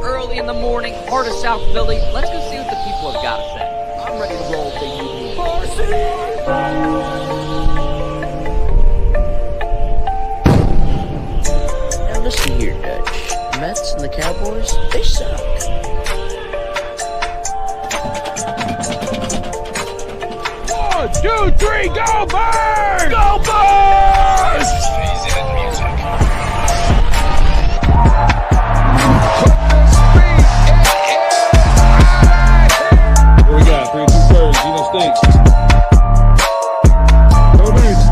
early in the morning, heart of South Philly. Let's go see what the people have got to say. I'm ready to roll, baby. Now listen here, Dutch. Mets and the Cowboys, they suck. 1, 2, 3, go Birds! Go Birds! Here we go, 302BIRDS, you know stinks. Go Birds!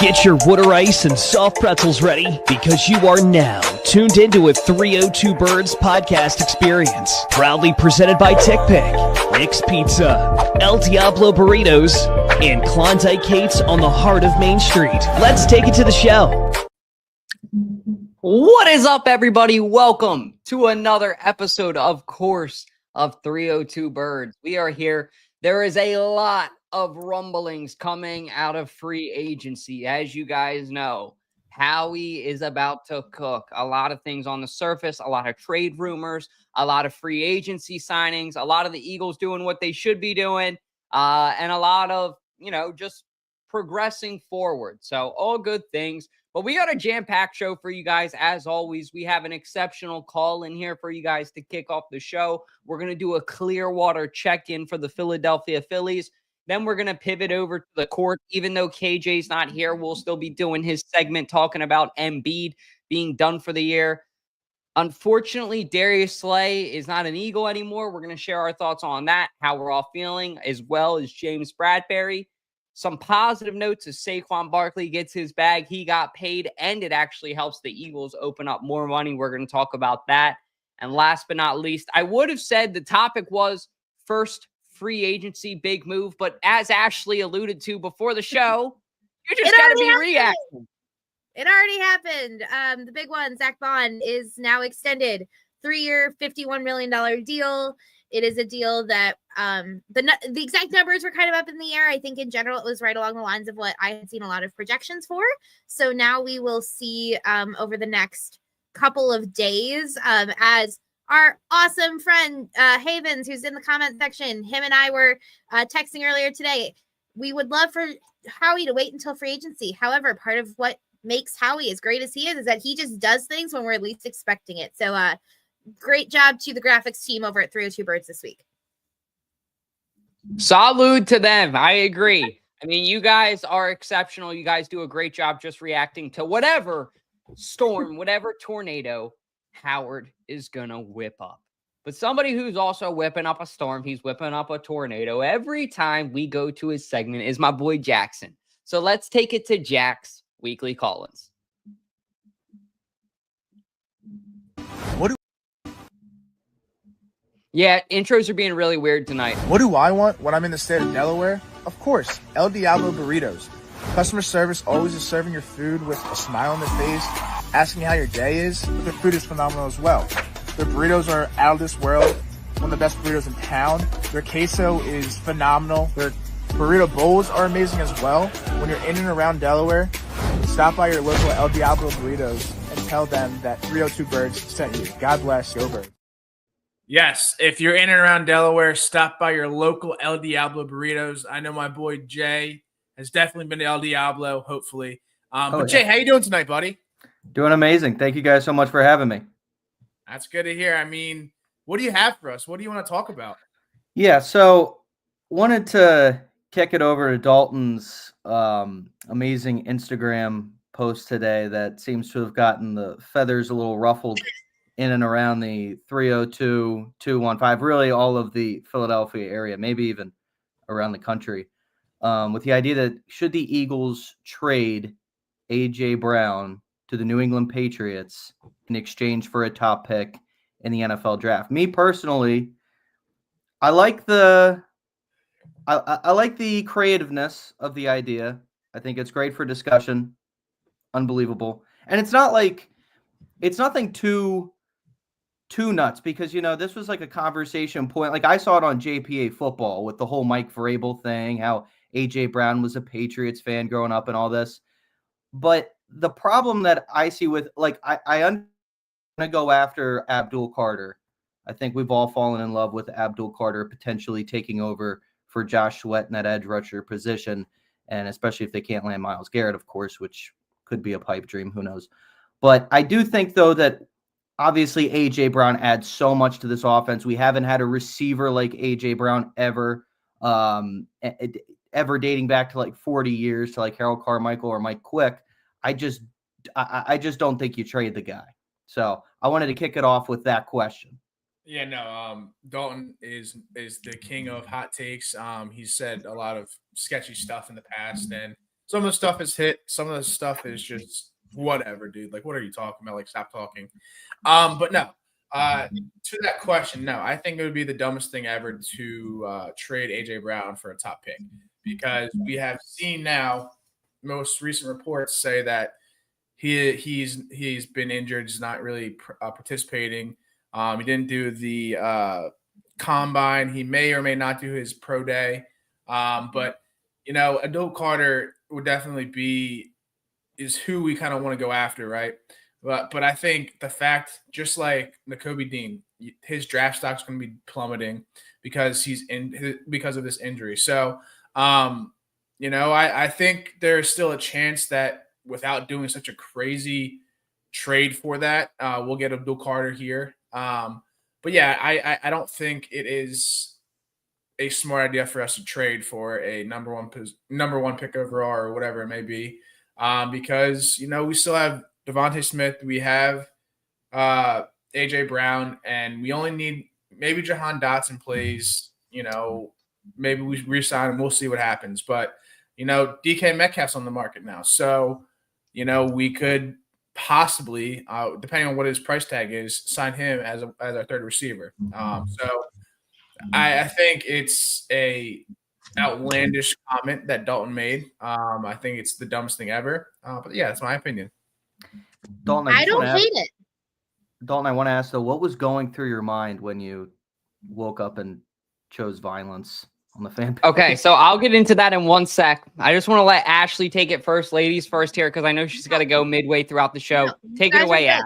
Get your water ice and soft pretzels ready because you are now tuned into a 302BIRDS podcast experience. Proudly presented by TickPick, Nick's Pizza, El Diablo Burritos, and Klondike Kate's on the heart of Main Street. Let's take it to the show. What is up, everybody? Welcome to another episode, of course, of 302BIRDS. We are here. There is a lot of rumblings coming out of free agency. As you guys know, Howie is about to cook. A lot of things on the surface, a lot of trade rumors, a lot of free agency signings, a lot of the Eagles doing what they should be doing, and a lot of, just progressing forward. So all good things. But we got a jam-packed show for you guys. As always, we have an exceptional call in here for you guys to kick off the show. We're going to do a Clearwater check-in for the Philadelphia Phillies. Then we're going to pivot over to the court. Even though KJ's not here, we'll still be doing his segment talking about Embiid being done for the year. Unfortunately, Darius Slay is not an Eagle anymore. We're going to share our thoughts on that, how we're all feeling, as well as James Bradberry. Some positive notes as Saquon Barkley gets his bag. He got paid, and it actually helps the Eagles open up more money. We're going to talk about that. And last but not least, I would have said the topic was first free agency, big move. But as Ashley alluded to before the show, you just got to be reacting. It already happened. The big one, Zach Bond, is now extended. 3-year, $51 million deal. It is a deal that the exact numbers were kind of up in the air. I think in general, it was right along the lines of what I had seen a lot of projections for. So now we will see over the next couple of days as our awesome friend, Havens, who's in the comment section, him and I were texting earlier today. We would love for Howie to wait until free agency. However, part of what makes Howie as great as he is that he just does things when we're least expecting it. So great job to the graphics team over at 302BIRDS this week. Salute to them. I agree. I mean, you guys are exceptional. You guys do a great job just reacting to whatever storm, whatever tornado Howard is going to whip up. But somebody who's also whipping up a storm, he's whipping up a tornado every time we go to his segment is my boy Jackson. So let's take it to Jack's Weekly Call-ins. Yeah, intros are being really weird tonight. What do I want when I'm in the state of Delaware? Of course, El Diablo Burritos. Customer service always is serving your food with a smile on their face, asking how your day is, but their food is phenomenal as well. Their burritos are out of this world, one of the best burritos in town. Their queso is phenomenal. Their burrito bowls are amazing as well. When you're in and around Delaware, stop by your local El Diablo Burritos and tell them that 302BIRDS sent you. God bless, go Birds. Yes, if you're in and around Delaware, stop by your local El Diablo Burritos. I know my boy Jay has definitely been to El Diablo, hopefully. Jay, how you doing tonight, buddy? Doing amazing. Thank you guys so much for having me. That's good to hear. I mean, what do you have for us? What do you want to talk about? Yeah, so wanted to kick it over to Dalton's amazing Instagram post today that seems to have gotten the feathers a little ruffled in and around the 302-215, really all of the Philadelphia area, maybe even around the country, with the idea that should the Eagles trade A.J. Brown to the New England Patriots in exchange for a top pick in the NFL draft. Me personally, I like the creativeness of the idea. I think it's great for discussion. Unbelievable. And it's nothing too nuts because, this was like a conversation point. Like I saw it on JPA football with the whole Mike Vrabel thing, how AJ Brown was a Patriots fan growing up and all this. But the problem that I see with, like, I want to go after Abdul Carter. I think we've all fallen in love with Abdul Carter potentially taking over for Josh Sweat in that edge rusher position. And especially if they can't land Myles Garrett, of course, which could be a pipe dream. Who knows? But I do think, though, that obviously A.J. Brown adds so much to this offense. We haven't had a receiver like A.J. Brown ever dating back to like 40 years to like Harold Carmichael or Mike Quick. I just don't think you trade the guy. So I wanted to kick it off with that question. Yeah, no, Dalton is the king of hot takes. He's said a lot of sketchy stuff in the past, and some of the stuff is hit. Some of the stuff is just whatever, dude. Like, what are you talking about? Like, stop talking. But no, to that question, no, I think it would be the dumbest thing ever to trade AJ Brown for a top pick, because we have seen now most recent reports say that he's been injured. He's not really participating. He didn't do the combine. He may or may not do his pro day. But Abdul Carter would definitely is who we kind of want to go after, right? But I think the fact, just like Nakobe Dean, his draft stock's going to be plummeting because because of this injury. So, I think there's still a chance that without doing such a crazy trade for that, we'll get Abdul Carter here. But yeah, I don't think it is a smart idea for us to trade for a number one pick overall or whatever it may be. Because, we still have Devontae Smith, we have AJ Brown, and we only need maybe Jahan Dotson plays, maybe we re-sign him. We'll see what happens. But, DK Metcalf's on the market now. So, we could possibly, depending on what his price tag is, sign him as our third receiver. So I think it's a outlandish comment that Dalton made. I think it's the dumbest thing ever. But yeah, that's my opinion. Dalton, I don't hate it. Dalton, I want to ask though, what was going through your mind when you woke up and chose violence on the fan page? Okay, so I'll get into that in one sec. I just want to let Ashley take it first, ladies first here, because I know she's got to go midway throughout the show. Take it away, Ash.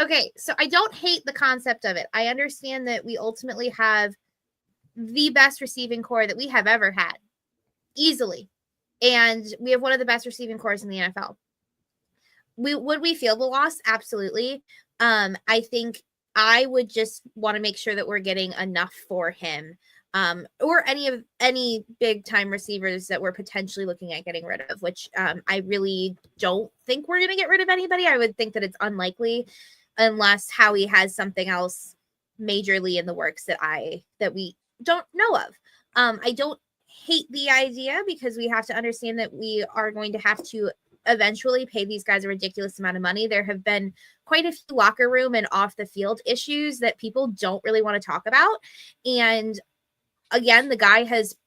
Okay, so I don't hate the concept of it. I understand that we ultimately have the best receiving core that we have ever had, easily. And we have one of the best receiving cores in the NFL. Would we feel the loss? Absolutely. I think I would just want to make sure that we're getting enough for him, or any big time receivers that we're potentially looking at getting rid of, which I really don't think we're going to get rid of anybody. I would think that it's unlikely unless Howie has something else majorly in the works that we don't know of. I don't hate the idea because we have to understand that we are going to have to eventually pay these guys a ridiculous amount of money. There have been quite a few locker room and off the field issues that people don't really want to talk about. And again, the guy has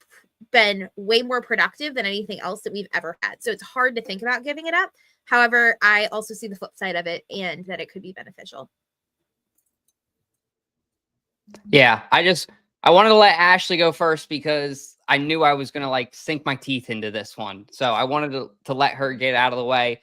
been way more productive than anything else that we've ever had. So it's hard to think about giving it up. However, I also see the flip side of it and that it could be beneficial. Yeah, I wanted to let Ashley go first because I knew I was going to sink my teeth into this one. So I wanted to let her get out of the way.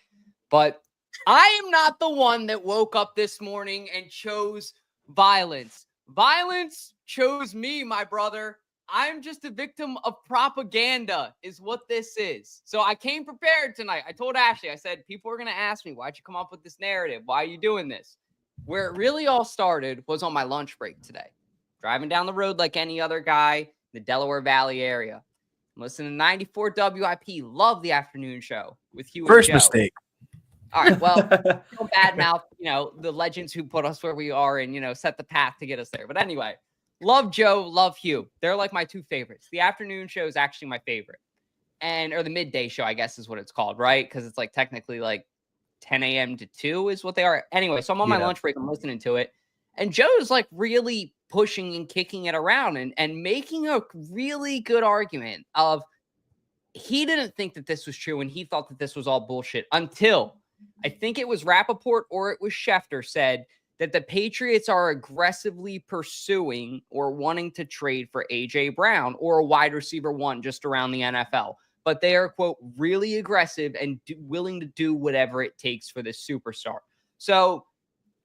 But I am not the one that woke up this morning and chose violence. Violence chose me, my brother. I'm just a victim of propaganda is what this is. So I came prepared tonight. I told Ashley, I said, people are going to ask me, why'd you come up with this narrative? Why are you doing this? Where it really all started was on my lunch break today. Driving down the road like any other guy in the Delaware Valley area. I'm listening to 94 WIP. Love the afternoon show with Hugh First and Joe. mistake. All right, well, don't badmouth, the legends who put us where we are and, set the path to get us there. But anyway, love Joe, love Hugh. They're like my two favorites. The afternoon show is actually my favorite. Or the midday show, I guess is what it's called, right? Because it's technically 10 a.m. to 2 is what they are. Anyway, so I'm on my lunch break. I'm listening to it. And Joe's like really pushing and kicking it around and making a really good argument of he didn't think that this was true and he thought that this was all bullshit until I think it was Rappaport or it was Schefter said that the Patriots are aggressively pursuing or wanting to trade for A.J. Brown or a wide receiver one just around the NFL. But they are, quote, really aggressive and willing to do whatever it takes for this superstar. So,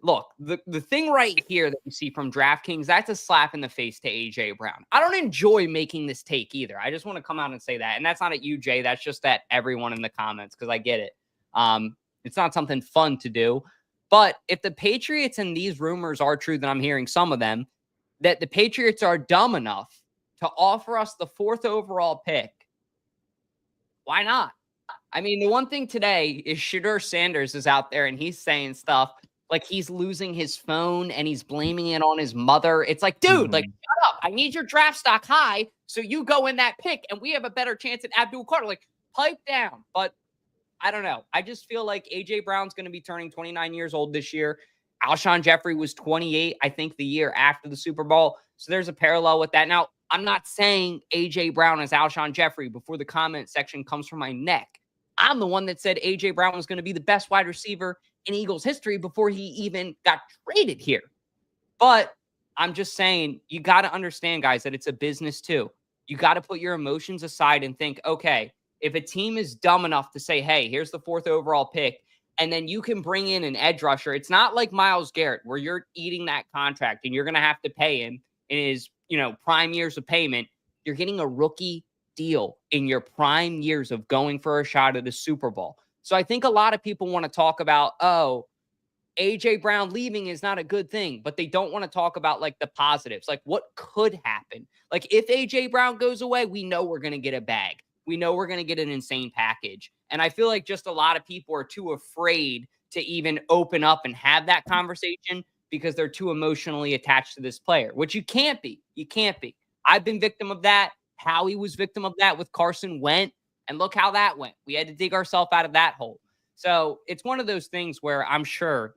look, the thing right here that you see from DraftKings, that's a slap in the face to A.J. Brown. I don't enjoy making this take either. I just want to come out and say that. And that's not at you, Jay. That's just at everyone in the comments because I get it. It's not something fun to do. But if the Patriots and these rumors are true, that I'm hearing some of them, that the Patriots are dumb enough to offer us the 4th overall pick, why not? I mean, the one thing today is Shedeur Sanders is out there and he's saying stuff like he's losing his phone and he's blaming it on his mother. It's like, dude, like, shut up. I need your draft stock high so you go in that pick and we have a better chance at Abdul Carter. Like, pipe down. But I don't know. I just feel like A.J. Brown's going to be turning 29 years old this year. Alshon Jeffrey was 28, I think, the year after the Super Bowl. So there's a parallel with that. Now, I'm not saying A.J. Brown is Alshon Jeffrey before the comment section comes from my neck. I'm the one that said A.J. Brown was going to be the best wide receiver in Eagles history before he even got traded here. But I'm just saying, you got to understand, guys, that it's a business too. You got to put your emotions aside and think, okay, if a team is dumb enough to say, hey, here's the 4th overall pick, and then you can bring in an edge rusher. It's not like Myles Garrett where you're eating that contract and you're going to have to pay him in his, prime years of payment. You're getting a rookie deal in your prime years of going for a shot at the Super Bowl. So I think a lot of people want to talk about, oh, A.J. Brown leaving is not a good thing, but they don't want to talk about like the positives, like what could happen. Like if A.J. Brown goes away, we know we're going to get a bag. We know we're going to get an insane package. And I feel like just a lot of people are too afraid to even open up and have that conversation because they're too emotionally attached to this player, which you can't be. You can't be. I've been victim of that. Howie was victim of that with Carson Wentz. And look how that went. We had to dig ourselves out of that hole. So it's one of those things where I'm sure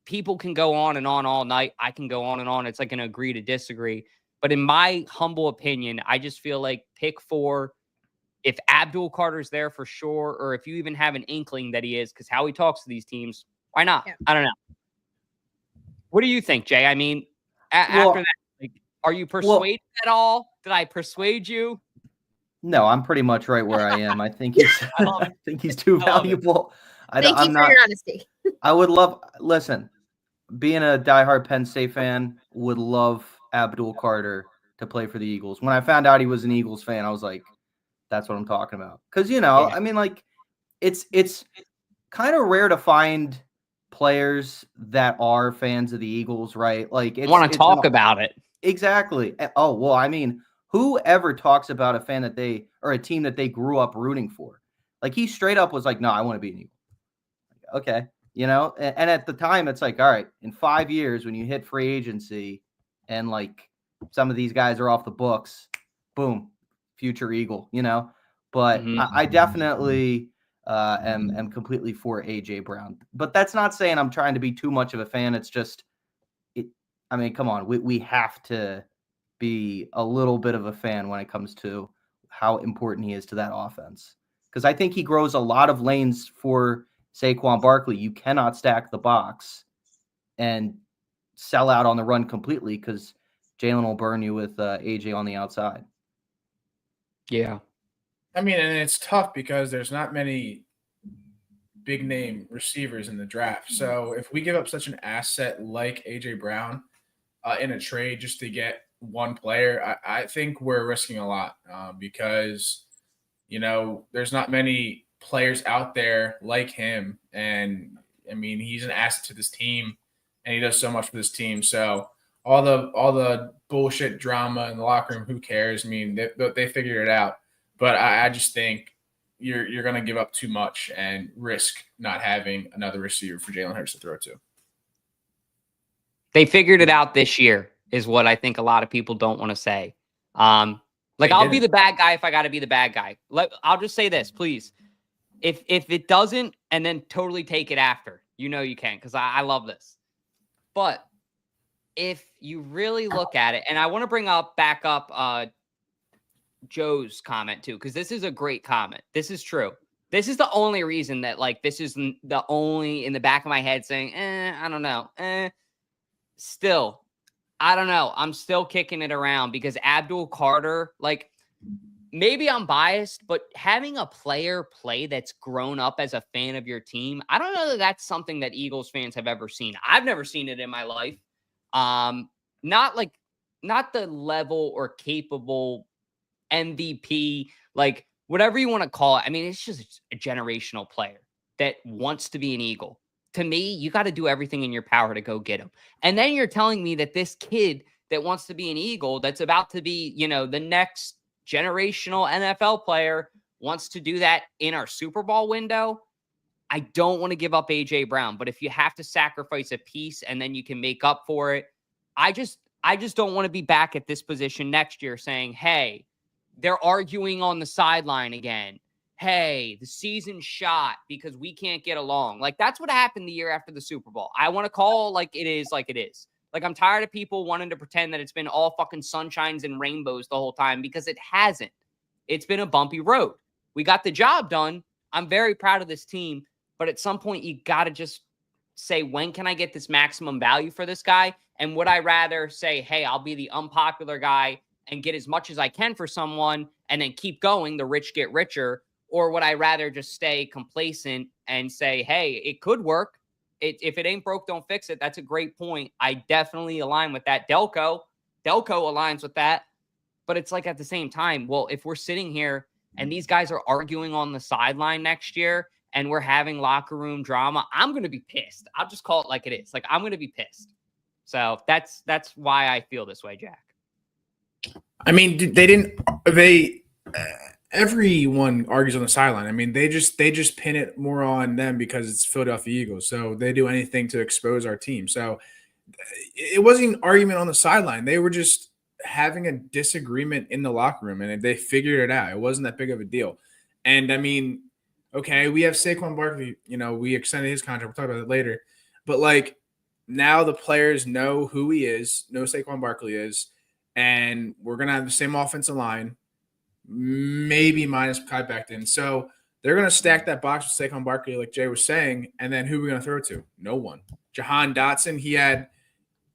people can go on and on all night. I can go on and on. It's like an agree to disagree. But in my humble opinion, I just feel like pick 4, if Abdul Carter's there for sure, or if you even have an inkling that he is, because how he talks to these teams, why not? Yeah. I don't know. What do you think, Jay? I mean, after that, like, are you persuaded at all? Did I persuade you? No, I'm pretty much right where I am. I think he's too valuable. Thank you for your honesty. I would listen, being a diehard Penn State fan, would love Abdul Carter to play for the Eagles. When I found out he was an Eagles fan, I was like, that's what I'm talking about. Because, I mean, like, it's kind of rare to find players that are fans of the Eagles, right? Like, I want to talk about it. Exactly. Oh, well, I mean, who ever talks about a fan or a team that they grew up rooting for? Like, he straight up was like, no, I want to be an Eagle. Okay. And at the time, it's like, all right, in 5 years, when you hit free agency and like some of these guys are off the books, boom, future Eagle, but I definitely am completely for A.J. Brown. But that's not saying I'm trying to be too much of a fan. It's just, I mean, come on, we have to be a little bit of a fan when it comes to how important he is to that offense. Because I think he grows a lot of lanes for Saquon Barkley. You cannot stack the box and sell out on the run completely because Jalen will burn you with AJ on the outside. Yeah. I mean, and it's tough because there's not many big name receivers in the draft. So if we give up such an asset like AJ Brown in a trade just to get one player, I think we're risking a lot because, there's not many players out there like him. And I mean, he's an asset to this team and he does so much for this team. So all the bullshit drama in the locker room, who cares? I mean, they figured it out. But I just think you're going to give up too much and risk not having another receiver for Jalen Hurts to throw to. They figured it out this year is what I think a lot of people don't want to say. I'll be the bad guy if I got to be the bad guy. I'll just say this, please. If it doesn't, and then totally take it after, you can, because I love this. But if you really look at it, and I want to back up Joe's comment too, because this is a great comment. This is true. This is the only reason that, like, this is the only in the back of my head saying, I don't know. Still, I don't know. I'm still kicking it around because Abdul Carter, like, maybe I'm biased, but having a player play that's grown up as a fan of your team, I don't know that that's something that Eagles fans have ever seen. I've never seen it in my life. Not the level or capable MVP, like, whatever you want to call it. I mean, it's just a generational player that wants to be an Eagle. To me, you got to do everything in your power to go get him. And then you're telling me that this kid that wants to be an Eagle, that's about to be, the next generational NFL player, wants to do that in our Super Bowl window. I don't want to give up A.J. Brown, but if you have to sacrifice a piece and then you can make up for it, I just don't want to be back at this position next year saying, hey, they're arguing on the sideline again. Hey, the season's shot because we can't get along. Like, that's what happened the year after the Super Bowl. I want to call like it is. Like, I'm tired of people wanting to pretend that it's been all fucking sunshines and rainbows the whole time, because it hasn't. It's been a bumpy road. We got the job done. I'm very proud of this team, but at some point you got to just say, when can I get this maximum value for this guy? And would I rather say, hey, I'll be the unpopular guy and get as much as I can for someone and then keep going, the rich get richer? Or would I rather just stay complacent and say, hey, it could work. If it ain't broke, don't fix it. That's a great point. I definitely align with that. Delco aligns with that. But it's like, at the same time, well, if we're sitting here and these guys are arguing on the sideline next year and we're having locker room drama, I'm going to be pissed. I'll just call it like it is. Like, I'm going to be pissed. So that's why I feel this way, Jack. I mean, everyone argues on the sideline. I mean, they just pin it more on them because it's Philadelphia Eagles. So they do anything to expose our team. So it wasn't an argument on the sideline. They were just having a disagreement in the locker room, and they figured it out. It wasn't that big of a deal. And I mean, okay, we have Saquon Barkley. We extended his contract. We'll talk about it later. But, like, now the players know who he is, know Saquon Barkley is, and we're going to have the same offensive line, maybe minus Kai Becton. So they're going to stack that box with Saquon Barkley, like Jay was saying, and then who are we going to throw to? No one. Jahan Dotson, he had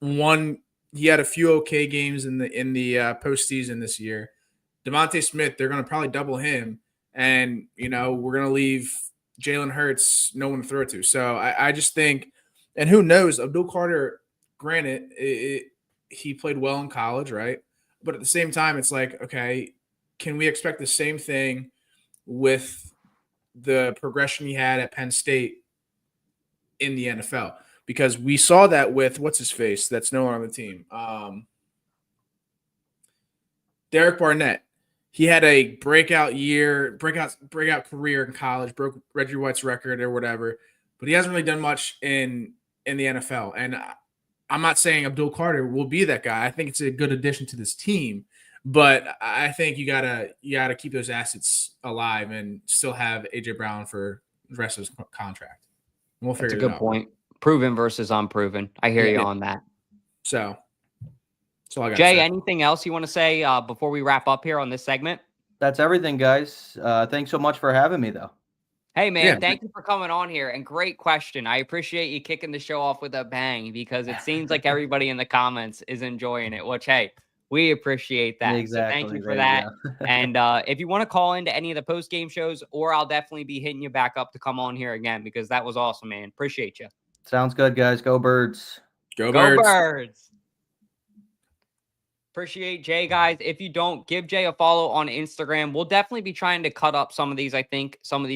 a few okay games in the postseason this year. Devontae Smith, they're going to probably double him, and we're going to leave Jalen Hurts no one to throw to. So I just think, and who knows, Abdul Carter, granted, he played well in college, right? But at the same time, it's like, okay, can we expect the same thing with the progression he had at Penn State in the NFL? Because we saw that with what's-his-face that's no longer on the team. Derek Barnett. He had a breakout career in college, broke Reggie White's record or whatever, but he hasn't really done much in the NFL. And I'm not saying Abdul Carter will be that guy. I think it's a good addition to this team, but I think you gotta keep those assets alive and still have AJ Brown for the rest of his contract. And we'll figure it out. That's a good point. Proven versus unproven. I hear you on that. So that's all I got. Jay, anything else you want to say before we wrap up here on this segment? That's everything, guys. Thanks so much for having me, though. Hey, man, thank you for coming on here. And great question. I appreciate you kicking the show off with a bang, because it seems like everybody in the comments is enjoying it, which, hey, we appreciate that. Exactly. So thank you for that. And if you want to call into any of the post-game shows, or I'll definitely be hitting you back up to come on here again, because that was awesome, man. Appreciate you. Sounds good, guys. Go Birds. Go Birds. Birds. Appreciate Jay, guys. If you don't, give Jay a follow on Instagram. We'll definitely be trying to cut up some of these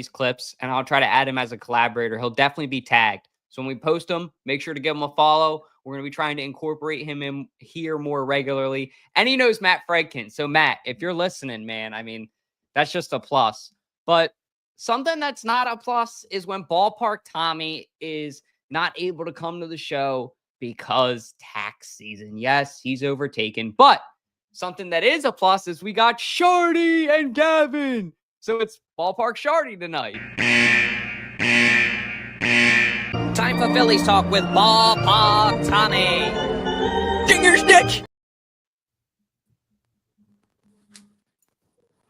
clips, and I'll try to add him as a collaborator. He'll definitely be tagged. So when we post them, make sure to give him a follow. We're going to be trying to incorporate him in here more regularly. And he knows Matt Fredkin. So, Matt, if you're listening, man, I mean, that's just a plus. But something that's not a plus is when Ballpark Tommy is not able to come to the show because tax season. Yes, he's overtaken. But something that is a plus is we got Shardy and Gavin. So it's Ballpark Shardy tonight. Time for Phillies talk with Ballpark Tommy. Junior's Dutch.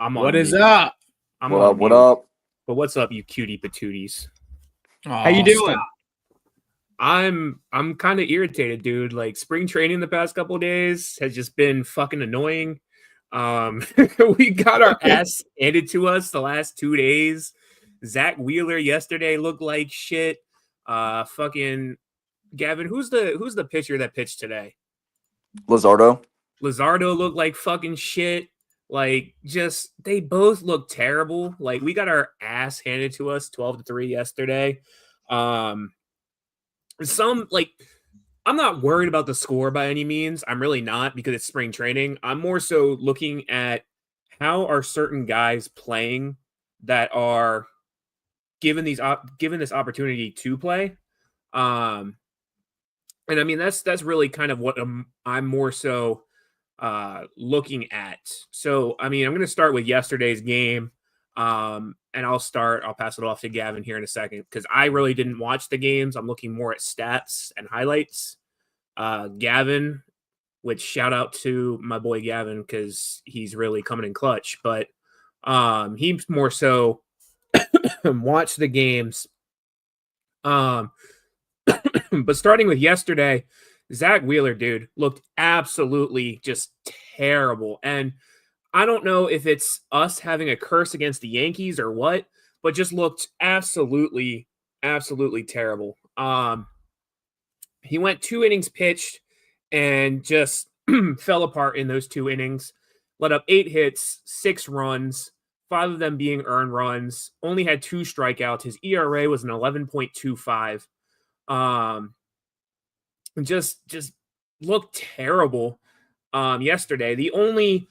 I'm on What is mute. up? I'm What on up? What mute. up? But what's up, you cutie patooties? How you doing? Stop. I'm kind of irritated, dude. Like spring training the past couple of days has just been fucking annoying. We got our ass handed to us the last 2 days. Zach Wheeler yesterday looked like shit. Fucking Gavin, who's the pitcher that pitched today? Lizardo. Lizardo looked like fucking shit. Like, just they both look terrible. Like, we got our ass handed to us 12-3 yesterday. I'm not worried about the score by any means. I'm really not, because it's spring training. I'm more so looking at how are certain guys playing that are given this opportunity to play. And I mean, that's really kind of what I'm more so looking at. So, I mean, I'm going to start with yesterday's game. And I'll pass it off to Gavin here in a second, because I really didn't watch the games. I'm looking more at stats and highlights. Gavin, which shout out to my boy Gavin, because he's really coming in clutch, but he's more so watch the games. But starting with yesterday, Zach Wheeler, dude, looked absolutely just terrible. And I don't know if it's us having a curse against the Yankees or what, but just looked absolutely, absolutely terrible. He went 2 innings pitched and just fell apart in those 2 innings. Let up 8 hits, 6 runs, 5 of them being earned runs. Only had 2 strikeouts. His ERA was an 11.25. Just looked terrible yesterday. The only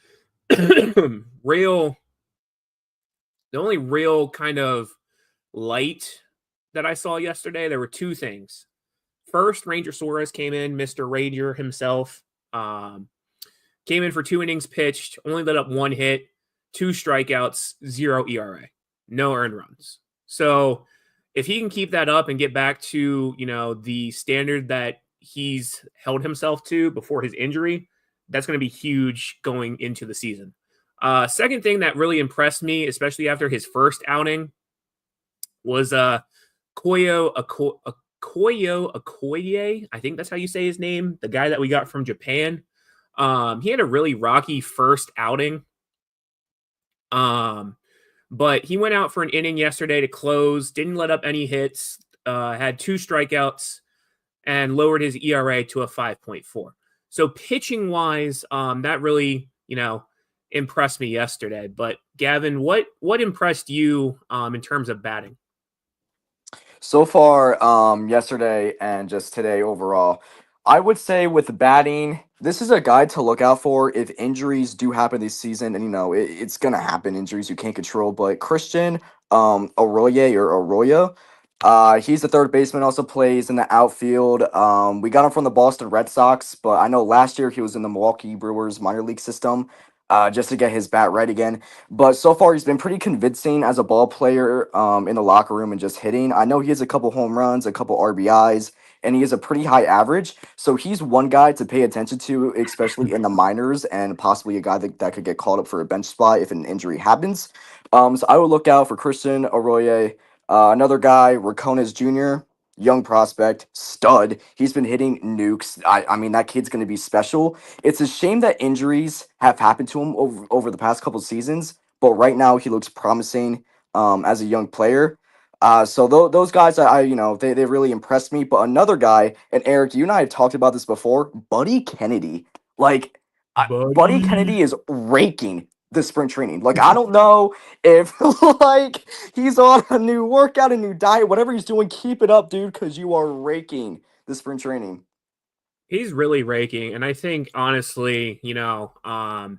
real kind of light that I saw yesterday, there were 2 things. First, Ranger Suarez came in, Mr. Ranger himself. Came in for 2 innings pitched, only let up 1 hit, 2 strikeouts, 0 ERA, no earned runs. So if he can keep that up and get back to, the standard that he's held himself to before his injury, that's going to be huge going into the season. Second thing that really impressed me, especially after his first outing, was Koyo Okoye. I think that's how you say his name. The guy that we got from Japan. He had a really rocky first outing. But he went out for an inning yesterday to close, didn't let up any hits, had 2 strikeouts, and lowered his ERA to a 5.4. So pitching wise, that really, impressed me yesterday. But Gavin, what impressed you in terms of batting? So far, yesterday and just today overall, I would say with batting, this is a guy to look out for if injuries do happen this season. And, it's going to happen, injuries you can't control. But Christian Arroyo, he's the third baseman, also plays in the outfield. We got him from the Boston Red Sox, but I know last year he was in the Milwaukee Brewers minor league system just to get his bat right again. But so far, he's been pretty convincing as a ball player in the locker room and just hitting. I know he has a couple home runs, a couple RBIs, and he has a pretty high average. So he's one guy to pay attention to, especially in the minors, and possibly a guy that could get called up for a bench spot if an injury happens. So I would look out for Christian Arroyo. Another guy, Rincones Jr., young prospect, stud. He's been hitting nukes. I mean, that kid's going to be special. It's a shame that injuries have happened to him over the past couple seasons, but right now he looks promising as a young player. So those guys, they really impressed me. But another guy, and Eric, you and I have talked about this before, Buddy Kennedy. Buddy Kennedy is raking the spring training. I don't know if he's on a new workout, a new diet, whatever he's doing, keep it up, dude, because you are raking the spring training. He's really raking. And I think, honestly, I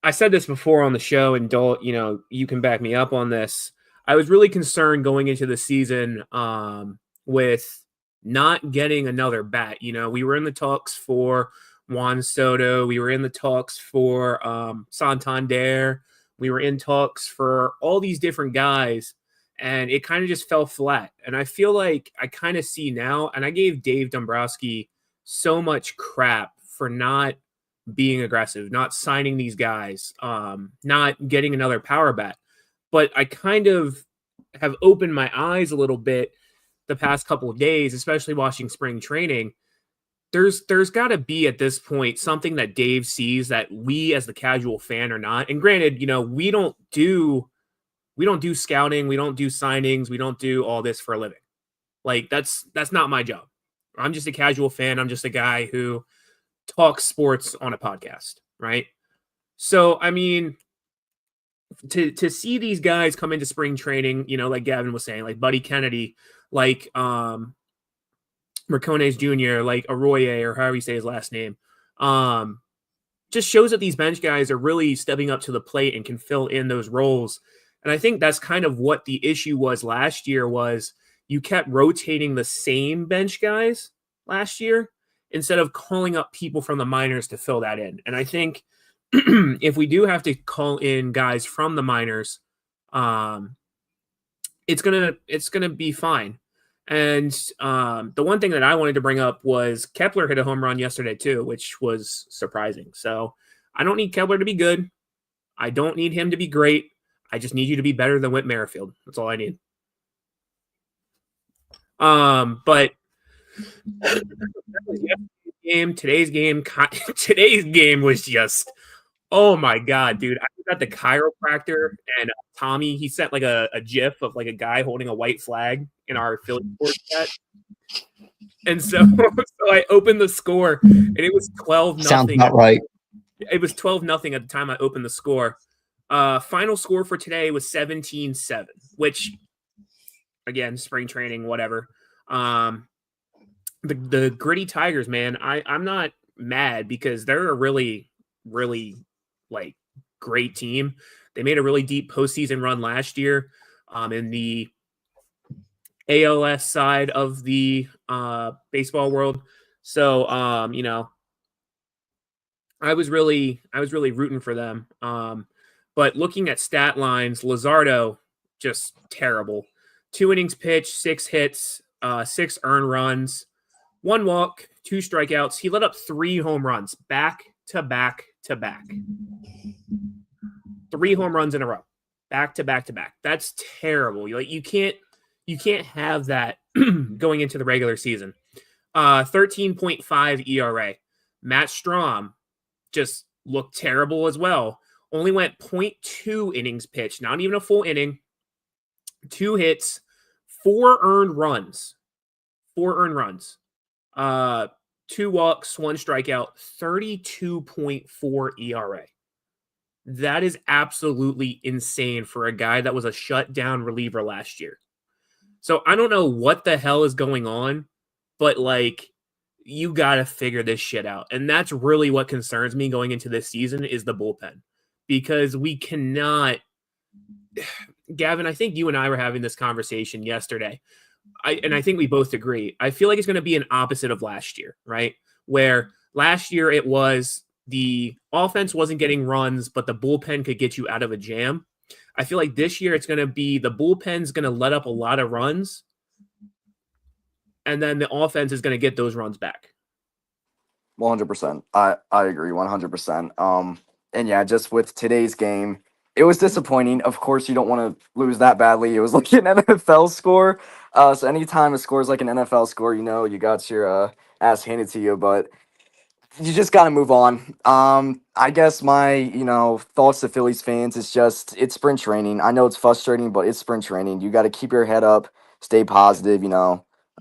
said this before on the show, and Dol, you can back me up on this. I was really concerned going into the season with not getting another bat. We were in the talks for Juan Soto. We were in the talks for Santander. We were in talks for all these different guys, and it kind of just fell flat. And I feel like I kind of see now, and I gave Dave Dombrowski so much crap for not being aggressive, not signing these guys, not getting another power bat. But I kind of have opened my eyes a little bit the past couple of days, especially watching spring training. There's got to be at this point something that Dave sees that we as the casual fan are not. And granted, we don't do scouting, we don't do signings, we don't do all this for a living. Like that's not my job. I'm just a casual fan. I'm just a guy who talks sports on a podcast, right? So I mean, to see these guys come into spring training, like Gavin was saying, like Buddy Kennedy, like Rincones Jr., like Arroyo, or however you say his last name, just shows that these bench guys are really stepping up to the plate and can fill in those roles. And I think that's kind of what the issue was last year, was you kept rotating the same bench guys last year instead of calling up people from the minors to fill that in. And I think if we do have to call in guys from the minors, it's gonna be fine. And the one thing that I wanted to bring up was Kepler hit a home run yesterday too, which was surprising. So I don't need Kepler to be good. I don't need him to be great. I just need you to be better than Whit Merrifield. That's all I need. But today's game was just, oh my God, dude. I got the chiropractor and Tommy, he sent like a gif of like a guy holding a white flag in our Phillies sports chat. And so I opened the score and it was 12-0. Sounds not right. It was 12-0 at the time I opened the score. Final score for today was 17-7, which again, spring training, whatever. The Gritty Tigers, man, I'm not mad because they're a really, really like great team. They made a really deep postseason run last year in the ALS side of the baseball world. So, I was really rooting for them. But looking at stat lines, Luzardo, just terrible. 2 innings pitched, 6 hits, 6 earned runs, 1 walk, 2 strikeouts. He let up 3 home runs back to back to back. 3 home runs in a row, back to back to back. That's terrible. You can't have that going into the regular season. 13.5 ERA. Matt Strom just looked terrible as well. Only went 0.2 innings pitched, not even a full inning. 2 hits, 4 earned runs. 2 walks, 1 strikeout, 32.4 ERA. That is absolutely insane for a guy that was a shutdown reliever last year. So I don't know what the hell is going on, but like, you got to figure this shit out. And that's really what concerns me going into this season is the bullpen, because we cannot. Gavin, I think you and I were having this conversation yesterday. I think we both agree. I feel like it's going to be an opposite of last year, right? Where last year it was the offense wasn't getting runs, but the bullpen could get you out of a jam. I feel like this year it's going to be the bullpen's going to let up a lot of runs, and then the offense is going to get those runs back. 100%. I agree 100%. And yeah, just with today's game, it was disappointing. Of course, you don't want to lose that badly. It was like an NFL score. So anytime a score is like an NFL score, you got your ass handed to you, but you just got to move on. I guess my, thoughts to Phillies fans is just, it's spring training. I know it's frustrating, but it's spring training. You got to keep your head up, stay positive,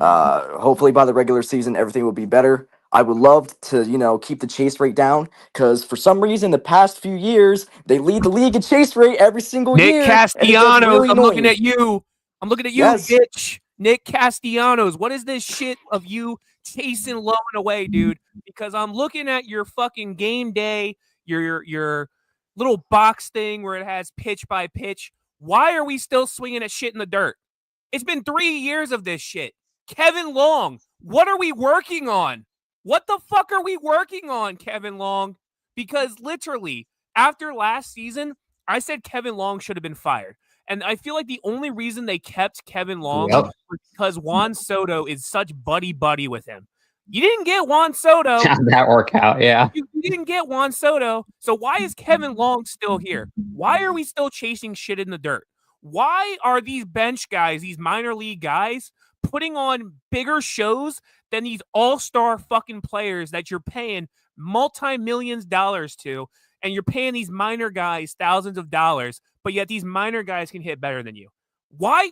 hopefully by the regular season, everything will be better. I would love to, keep the chase rate down, because for some reason, the past few years, they lead the league in chase rate every single year. Nick Castellanos, really I'm looking at you. I'm looking at you, Yes. bitch. Nick Castellanos, what is this shit of you chasing low and away, dude? Because I'm looking at your fucking game day, your little box thing where it has pitch by pitch. Why are we still swinging at shit in the dirt? It's been 3 years of this shit. Kevin Long, what are we working on? What the fuck are we working on, Kevin Long? Because literally, after last season, I said Kevin Long should have been fired. And I feel like the only reason they kept Kevin Long was because Juan Soto is such buddy-buddy with him. You didn't get Juan Soto. How'd that work out? Yeah. You didn't get Juan Soto. So why is Kevin Long still here? Why are we still chasing shit in the dirt? Why are these bench guys, these minor league guys, putting on bigger shows than these all-star fucking players that you're paying multi-millions dollars to, and you're paying these minor guys thousands of dollars, but yet these minor guys can hit better than you? Why?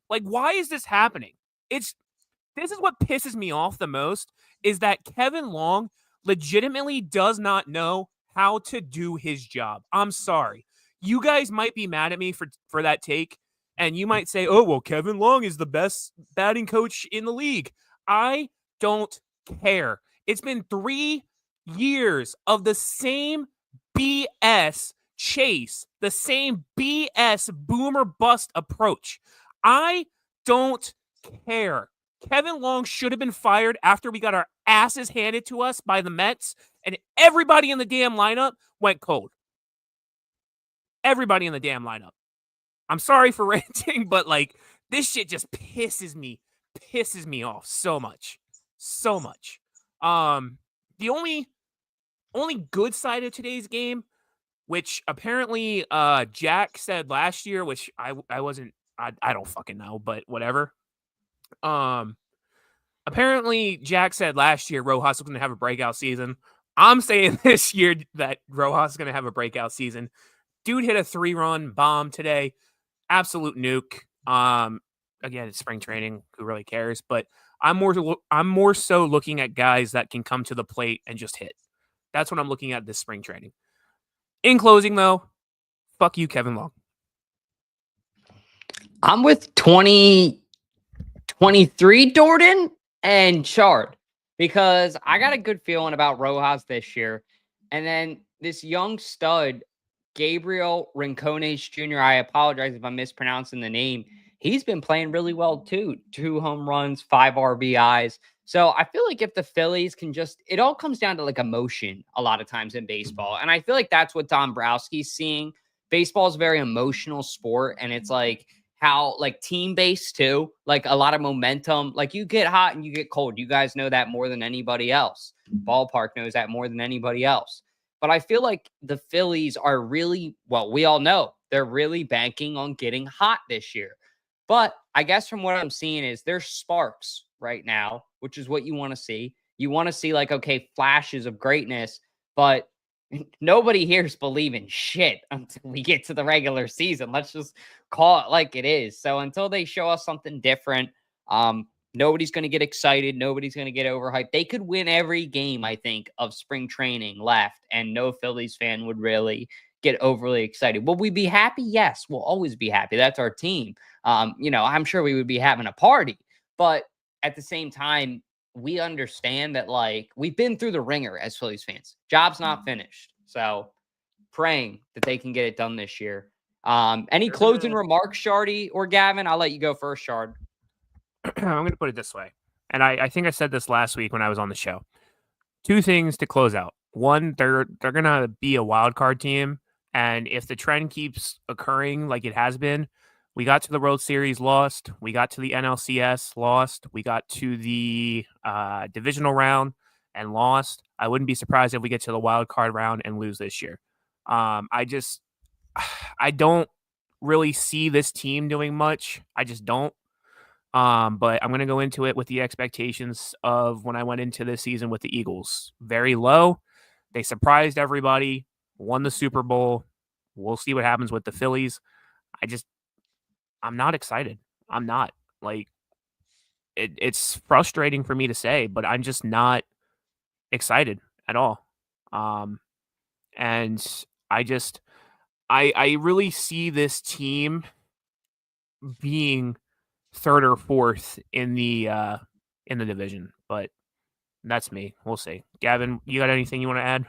Like, why is this happening? This is what pisses me off the most, is that Kevin Long legitimately does not know how to do his job. I'm sorry. You guys might be mad at me for that take, and you might say, oh, well, Kevin Long is the best batting coach in the league. I don't care. It's been 3 years of the same BS chase, the same BS boomer bust approach. I don't care. Kevin Long should have been fired after we got our asses handed to us by the Mets, and everybody in the damn lineup went cold. Everybody in the damn lineup. I'm sorry for ranting, but like, this shit just pisses me off so much. So much. The only good side of today's game, which apparently Jack said last year, which I don't fucking know, but whatever. Apparently Jack said last year Rojas was going to have a breakout season. I'm saying this year that Rojas is going to have a breakout season. Dude hit a 3-run bomb today. Absolute nuke. Again, it's spring training. Who really cares? But I'm more so looking at guys that can come to the plate and just hit. That's what I'm looking at this spring training. In closing, though, fuck you, Kevin Long. I'm with 2023 Jordan and Chard, because I got a good feeling about Rojas this year. And then this young stud, Gabriel Rincones Jr., I apologize if I'm mispronouncing the name. He's been playing really well too. 2 home runs, 5 RBIs. So I feel like if the Phillies can it all comes down to like emotion a lot of times in baseball. And I feel like that's what Dombrowski's seeing. Baseball is a very emotional sport. And it's like how like team-based too, like a lot of momentum. Like you get hot and you get cold. You guys know that more than anybody else. Ballpark knows that more than anybody else. But I feel like the Phillies are really, well, we all know they're really banking on getting hot this year. But I guess from what I'm seeing is there's sparks right now, which is what you want to see. You want to see like, okay, flashes of greatness, but nobody here's believing shit until we get to the regular season. Let's just call it like it is. So until they show us something different, nobody's going to get excited. Nobody's going to get overhyped. They could win every game, I think, of spring training left, and no Phillies fan would really get overly excited. Will we be happy? Yes, we'll always be happy. That's our team. I'm sure we would be having a party, but at the same time, we understand that like we've been through the ringer as Phillies fans. Job's not finished. So praying that they can get it done this year. Any closing remarks, Shardy or Gavin? I'll let you go first, Shard. I'm going to put it this way. And I think I said this last week when I was on the show. 2 things to close out. One, they're going to be a wild card team. And if the trend keeps occurring like it has been, we got to the World Series, lost. We got to the NLCS, lost. We got to the divisional round and lost. I wouldn't be surprised if we get to the wild card round and lose this year. I don't really see this team doing much. I just don't. But I'm going to go into it with the expectations of when I went into this season with the Eagles. Very low. They surprised everybody, won the Super Bowl. We'll see what happens with the Phillies. I'm not excited. I'm not. Like, it's frustrating for me to say, but I'm just not excited at all. And I really see this team being 3rd or 4th in the division, but that's me. We'll see. Gavin, you got anything you want to add?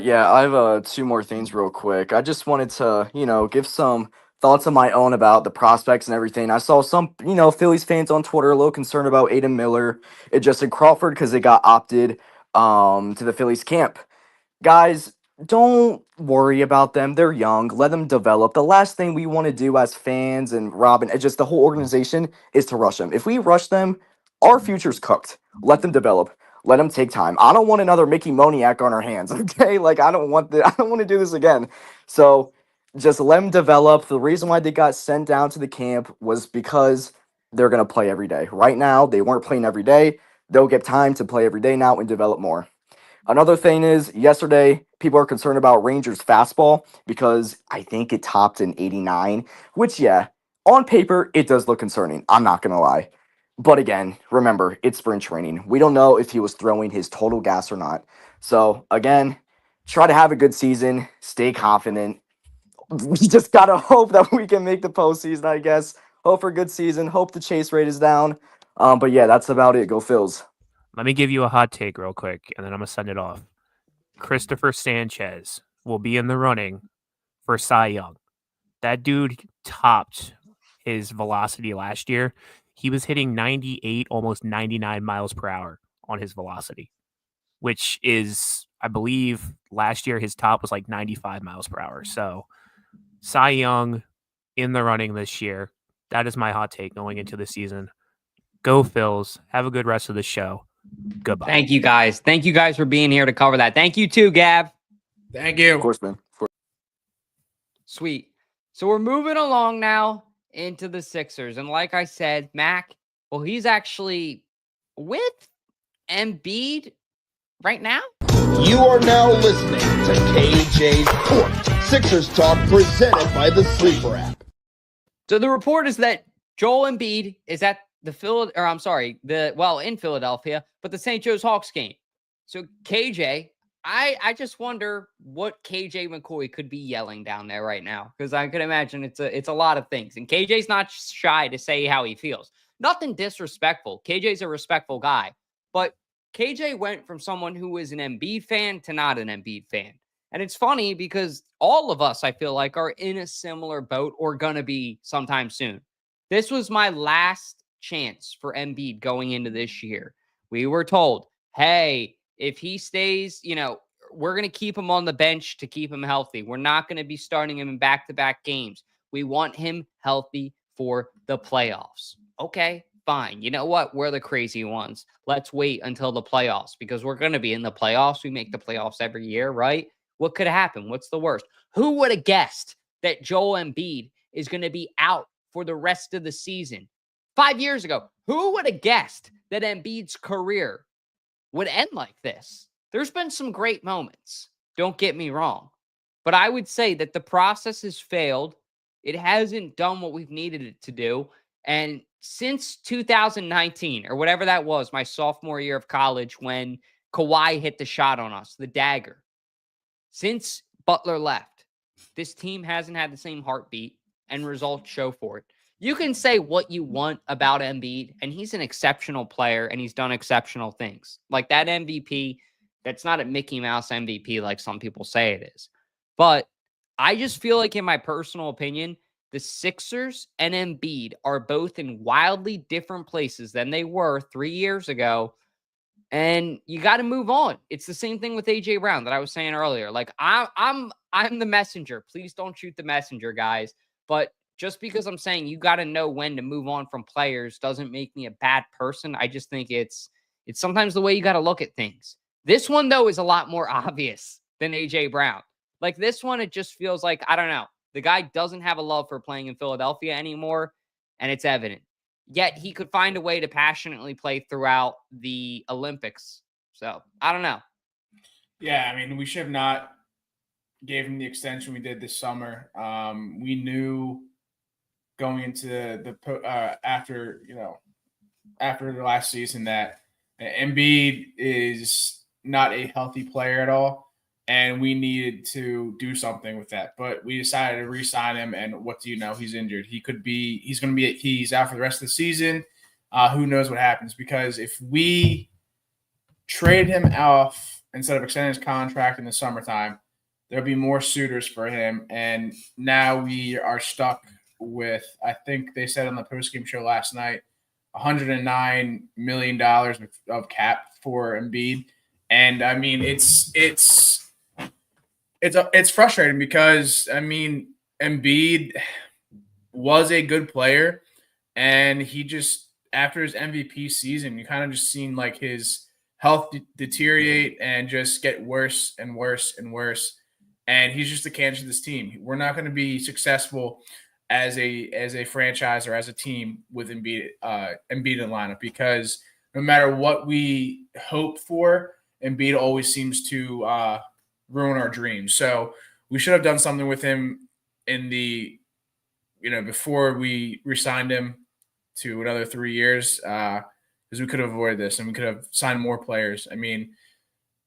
Yeah, I have 2 more things real quick. I just wanted to, give some thoughts of my own about the prospects and everything. I saw some, Phillies fans on Twitter a little concerned about Aiden Miller and Justin Crawford because they got opted to the Phillies camp. Guys, don't worry about them. They're young. Let them develop. The last thing we want to do as fans and Robin, just the whole organization, is to rush them. If we rush them, our future's cooked. Let them develop. Let them take time. I don't want another Mickey Moniak on our hands. Okay, like I don't want to do this again. So just let them develop. The reason why they got sent down to the camp was because they're gonna play every day. Right now, they weren't playing every day. They'll get time to play every day now and develop more. Another thing is, yesterday, people are concerned about Rangers' fastball because I think it topped an 89, which, yeah, on paper, it does look concerning. I'm not going to lie. But again, remember, it's spring training. We don't know if he was throwing his total gas or not. So, again, try to have a good season. Stay confident. We just got to hope that we can make the postseason, I guess. Hope for a good season. Hope the chase rate is down. But yeah, that's about it. Go Phils. Let me give you a hot take real quick, and then I'm going to send it off. Christopher Sanchez will be in the running for Cy Young. That dude topped his velocity last year. He was hitting 98, almost 99 miles per hour on his velocity, which is, I believe, last year his top was like 95 miles per hour. So Cy Young in the running this year. That is my hot take going into the season. Go Phils. Have a good rest of the show. Goodbye. Thank you guys. Thank you guys for being here to cover that. Thank you too, Gab. Thank you. Of course, man. Sweet. So we're moving along now into the Sixers. And like I said, Mac, well, he's actually with Embiid right now. You are now listening to KJ Court Sixers Talk presented by the Sleeper app. So the report is that Joel Embiid is at in Philadelphia, but the St. Joe's Hawks game. So KJ, I just wonder what KJ McCoy could be yelling down there right now, because I could imagine it's a lot of things. And KJ's not shy to say how he feels. Nothing disrespectful. KJ's a respectful guy, but KJ went from someone who was an Embiid fan to not an Embiid fan. And it's funny because all of us, I feel like, are in a similar boat or gonna be sometime soon. This was my last chance for Embiid going into this year. We were told, hey, if he stays, we're going to keep him on the bench to keep him healthy. We're not going to be starting him in back-to-back games. We want him healthy for the playoffs. Okay, fine. You know what? We're the crazy ones. Let's wait until the playoffs because we're going to be in the playoffs. We make the playoffs every year, right? What could happen? What's the worst? Who would have guessed that Joel Embiid is going to be out for the rest of the season? 5 years ago, who would have guessed that Embiid's career would end like this? There's been some great moments. Don't get me wrong. But I would say that the process has failed. It hasn't done what we've needed it to do. And since 2019, or whatever that was, my sophomore year of college, when Kawhi hit the shot on us, the dagger, since Butler left, this team hasn't had the same heartbeat, and results show for it. You can say what you want about Embiid, and he's an exceptional player, and he's done exceptional things. Like that MVP, that's not a Mickey Mouse MVP like some people say it is. But I just feel like, in my personal opinion, the Sixers and Embiid are both in wildly different places than they were 3 years ago, and you got to move on. It's the same thing with AJ Brown that I was saying earlier. Like, I'm the messenger. Please don't shoot the messenger, guys. But just because I'm saying you got to know when to move on from players doesn't make me a bad person. I just think it's sometimes the way you got to look at things. This one, though, is a lot more obvious than AJ Brown. Like this one, it just feels like, I don't know, the guy doesn't have a love for playing in Philadelphia anymore, and it's evident. Yet he could find a way to passionately play throughout the Olympics. So I don't know. Yeah, I mean, we should have not gave him the extension we did this summer. We knew going into the after the last season that Embiid is not a healthy player at all, and we needed to do something with that. But we decided to re-sign him, and what do you know? He's injured. He's out for the rest of the season. Who knows what happens? Because if we trade him off instead of extending his contract in the summertime, there'll be more suitors for him, and now we are stuck with, I think they said on the postgame show last night, $109 million of cap for Embiid. And I mean, it's frustrating because, I mean, Embiid was a good player, and he just after his MVP season, you kind of just seen like his health deteriorate and just get worse and worse and worse. And he's just the cancer of this team. We're not going to be successful as a franchise or as a team with Embiid in the lineup, because no matter what we hope for, Embiid always seems to ruin our dreams. So we should have done something with him in the, before we re-signed him to another 3 years, because we could have avoided this and we could have signed more players. I mean,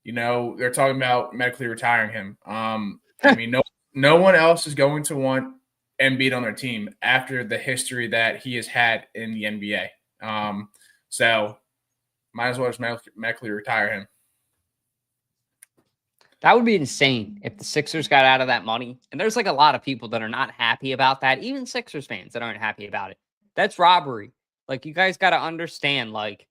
they're talking about medically retiring him. I mean, no one else is going to want Embiid on their team after the history that he has had in the NBA. So might as well just medically retire him. That would be insane if the Sixers got out of that money. And there's like a lot of people that are not happy about that. Even Sixers fans that aren't happy about it. That's robbery. Like, you guys got to understand, like,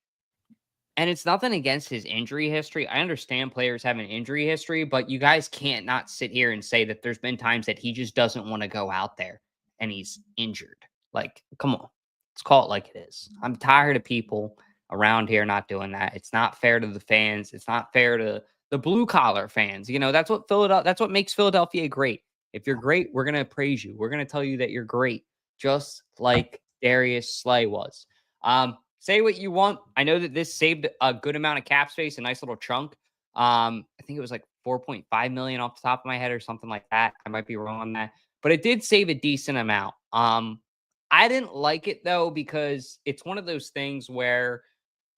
and it's nothing against his injury history. I understand players have an injury history, but you guys can't not sit here and say that there's been times that he just doesn't want to go out there and he's injured. Like, come on. Let's call it like it is. I'm tired of people around here not doing that. It's not fair to the fans. It's not fair to the blue collar fans. That's what makes Philadelphia great. If you're great, we're going to praise you. We're going to tell you that you're great, just like Darius Slay was. Say what you want. I know that this saved a good amount of cap space, a nice little chunk. I think it was like $4.5 million off the top of my head or something like that. I might be wrong on that, but it did save a decent amount. I didn't like it though, because it's one of those things where,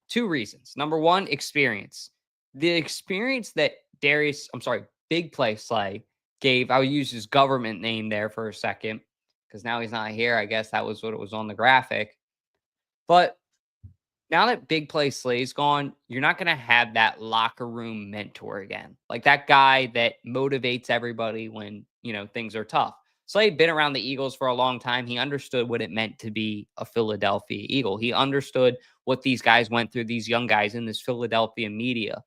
two reasons. Number one, experience. The experience that Big Play Slay gave, I'll use his government name there for a second, because now he's not here. I guess that was what it was on the graphic. But now that Big Play Slay's gone, you're not going to have that locker room mentor again. Like that guy that motivates everybody when, things are tough. Slay had been around the Eagles for a long time. He understood what it meant to be a Philadelphia Eagle. He understood what these guys went through, these young guys in this Philadelphia media.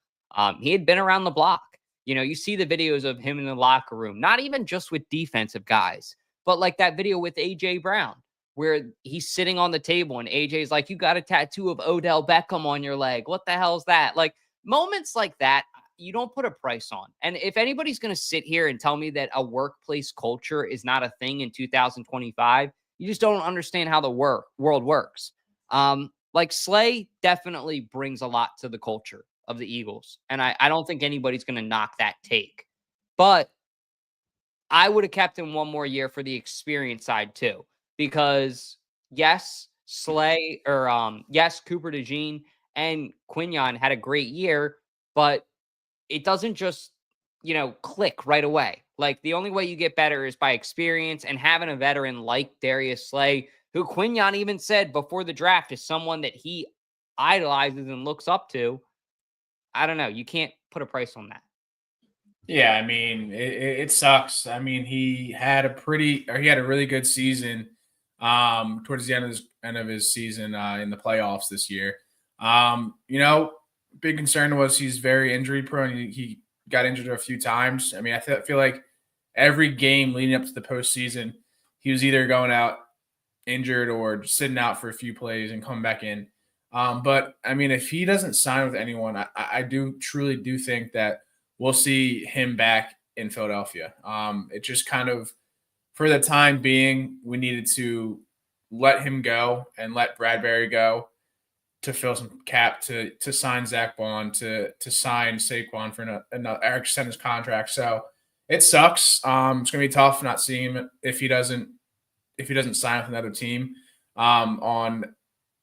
He had been around the block. You see the videos of him in the locker room, not even just with defensive guys, but like that video with A.J. Brown, where he's sitting on the table and AJ's like, you got a tattoo of Odell Beckham on your leg. What the hell's that? Like, moments like that, you don't put a price on. And if anybody's going to sit here and tell me that a workplace culture is not a thing in 2025, you just don't understand how the world works. Like Slay definitely brings a lot to the culture of the Eagles. And I don't think anybody's going to knock that take. But I would have kept him one more year for the experience side too. Because yes, Slay or yes, Cooper DeJean and Quinyon had a great year, but it doesn't just, click right away. Like the only way you get better is by experience, and having a veteran like Darius Slay, who Quinyon even said before the draft is someone that he idolizes and looks up to. I don't know. You can't put a price on that. Yeah, I mean, it sucks. I mean, he had a really good season towards the end of his season in the playoffs this year. Big concern was he's very injury prone. He got injured a few times. I mean, I feel like every game leading up to the postseason, he was either going out injured or sitting out for a few plays and coming back in. But I mean, if he doesn't sign with anyone, I truly do think that we'll see him back in Philadelphia. It just kind of, for the time being, we needed to let him go and let Bradberry go to fill some cap, to sign Zach Bond, to sign Saquon for another extend his contract. So it sucks. It's gonna be tough not seeing him if he doesn't sign with another team on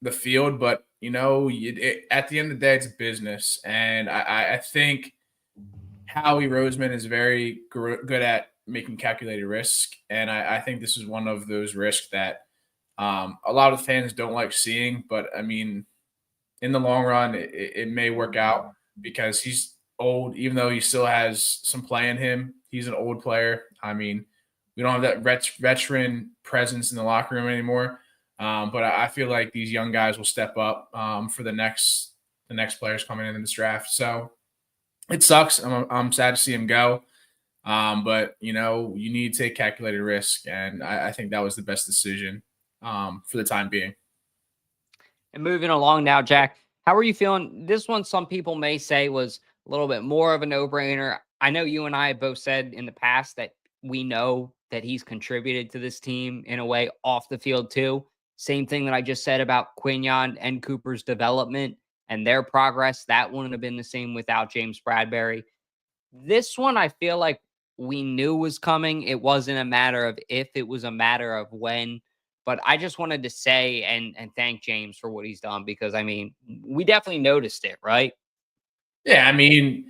the field. But at the end of the day, it's business, and I think Howie Roseman is very good at making calculated risk, and I think this is one of those risks that a lot of fans don't like seeing. But I mean, in the long run, it may work out because he's old, even though he still has some play in him. He's an old player. I mean, we don't have that veteran presence in the locker room anymore. But I feel like these young guys will step up for the next players coming in this draft. So it sucks. I'm sad to see him go. But you need to take calculated risk, and I think that was the best decision for the time being. And moving along now, Jack, how are you feeling? This one, some people may say was a little bit more of a no-brainer. I know you and I have both said in the past that we know that he's contributed to this team in a way off the field too. Same thing that I just said about Quignon and Cooper's development and their progress. That wouldn't have been the same without James Bradberry. This one, I feel like we knew was coming. It wasn't a matter of if, it was a matter of when. But I just wanted to say and thank James for what he's done, because, I mean, we definitely noticed it, right? Yeah, I mean,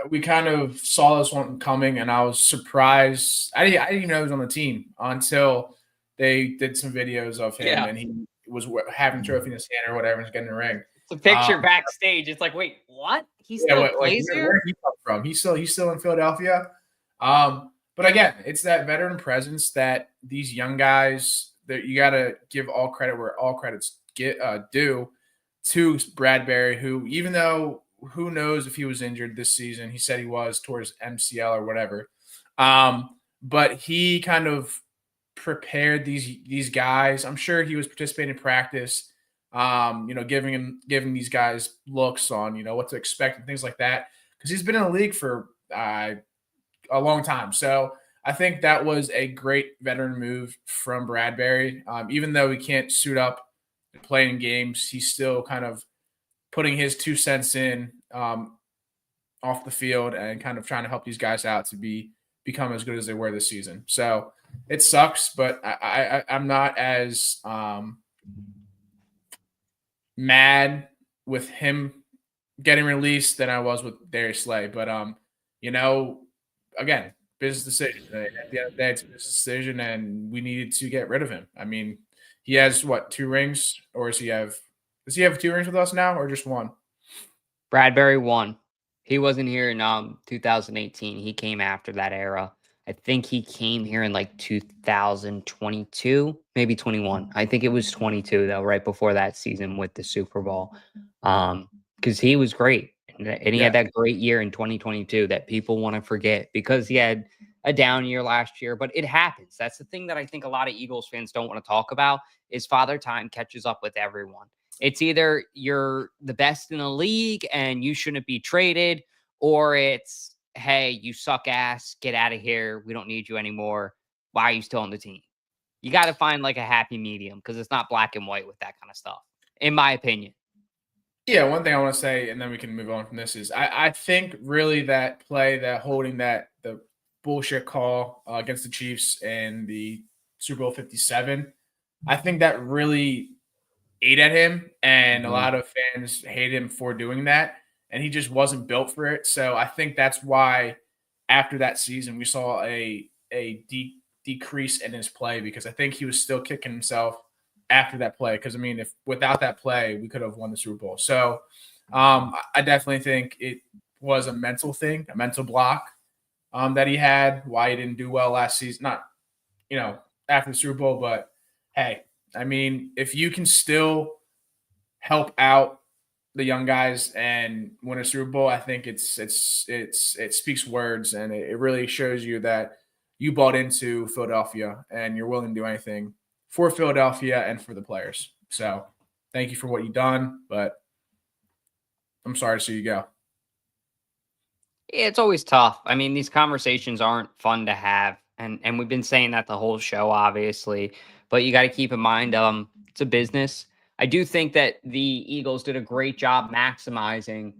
we kind of saw this one coming, and I was surprised. I didn't even know he was on the team until they did some videos of him, and he was having a trophy in his hand or whatever, and getting the ring. The picture backstage, it's like, wait, what? He still plays here? Where did he come from? He's still in Philadelphia. But again, it's that veteran presence that these young guys, that you got to give all credit where all credits due to Bradberry, who, even though who knows if he was injured this season, he said he was towards MCL or whatever. But he kind of prepared these guys. I'm sure he was participating in practice, giving these guys looks on, what to expect and things like that, because he's been in the league for a long time. So I think that was a great veteran move from Bradberry. Even though he can't suit up and play in games, he's still kind of putting his 2 cents in off the field and kind of trying to help these guys out to become as good as they were this season. So it sucks, but I'm not as mad with him getting released than I was with Darius Slay. But again, business decision. At the end of the day, it's a business decision, and we needed to get rid of him. I mean, he has 2 rings, or does he have 2 rings with us now, or just 1? Bradberry won. He wasn't here in 2018. He came after that era. I think he came here in like 2022, maybe 21. I think it was 22 though, right before that season with the Super Bowl. Because he was great. And he had that great year in 2022 that people want to forget, because he had a down year last year, but it happens. That's the thing that I think a lot of Eagles fans don't want to talk about, is Father Time catches up with everyone. It's either you're the best in the league and you shouldn't be traded, or it's, hey, you suck ass, get out of here, we don't need you anymore, why are you still on the team? You got to find like a happy medium, because it's not black and white with that kind of stuff, in my opinion. Yeah, one thing I want to say, and then we can move on from this, is I think really that play, that holding the bullshit call against the Chiefs in the Super Bowl 57, I think that really ate at him, and a lot of fans hate him for doing that, and he just wasn't built for it. So I think that's why after that season we saw a decrease in his play, because I think he was still kicking himself after that play. Because, I mean, if without that play, we could have won the Super Bowl. So I definitely think it was a mental thing, a mental block that he had, why he didn't do well last season. Not, after the Super Bowl, but hey, I mean, if you can still help out the young guys and win a Super Bowl, I think it speaks words, and it really shows you that you bought into Philadelphia and you're willing to do anything for Philadelphia and for the players. So thank you for what you've done, but I'm sorry to see you go. Yeah, it's always tough. I mean, these conversations aren't fun to have. And we've been saying that the whole show, obviously. But you got to keep in mind, it's a business. I do think that the Eagles did a great job maximizing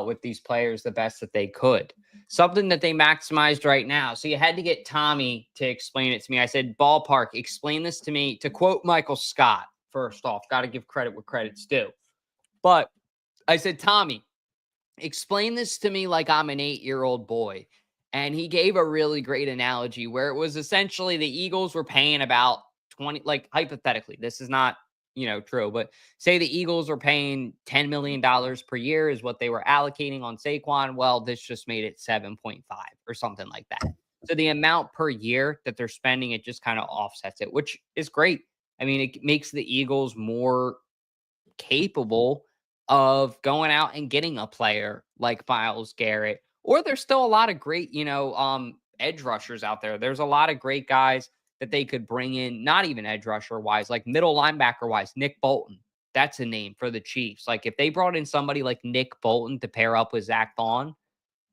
with these players the best that they could. Something that they maximized right now. So you had to get Tommy to explain it to me. I said, ballpark, explain this to me. To quote Michael Scott, first off, got to give credit where credit's due. But I said, Tommy, explain this to me like I'm an 8-year-old boy. And he gave a really great analogy where it was essentially the Eagles were paying about 20, like hypothetically, this is not, true, but say the Eagles were paying $10 million per year is what they were allocating on Saquon. Well, this just made it 7.5 or something like that. So the amount per year that they're spending, it just kind of offsets it, which is great. I mean, it makes the Eagles more capable of going out and getting a player like Myles Garrett, or there's still a lot of great, edge rushers out there. There's a lot of great guys that they could bring in, not even edge rusher wise, like middle linebacker wise, Nick Bolton. that's a name for the Chiefs. Like if they brought in somebody like Nick Bolton to pair up with Zach Bond,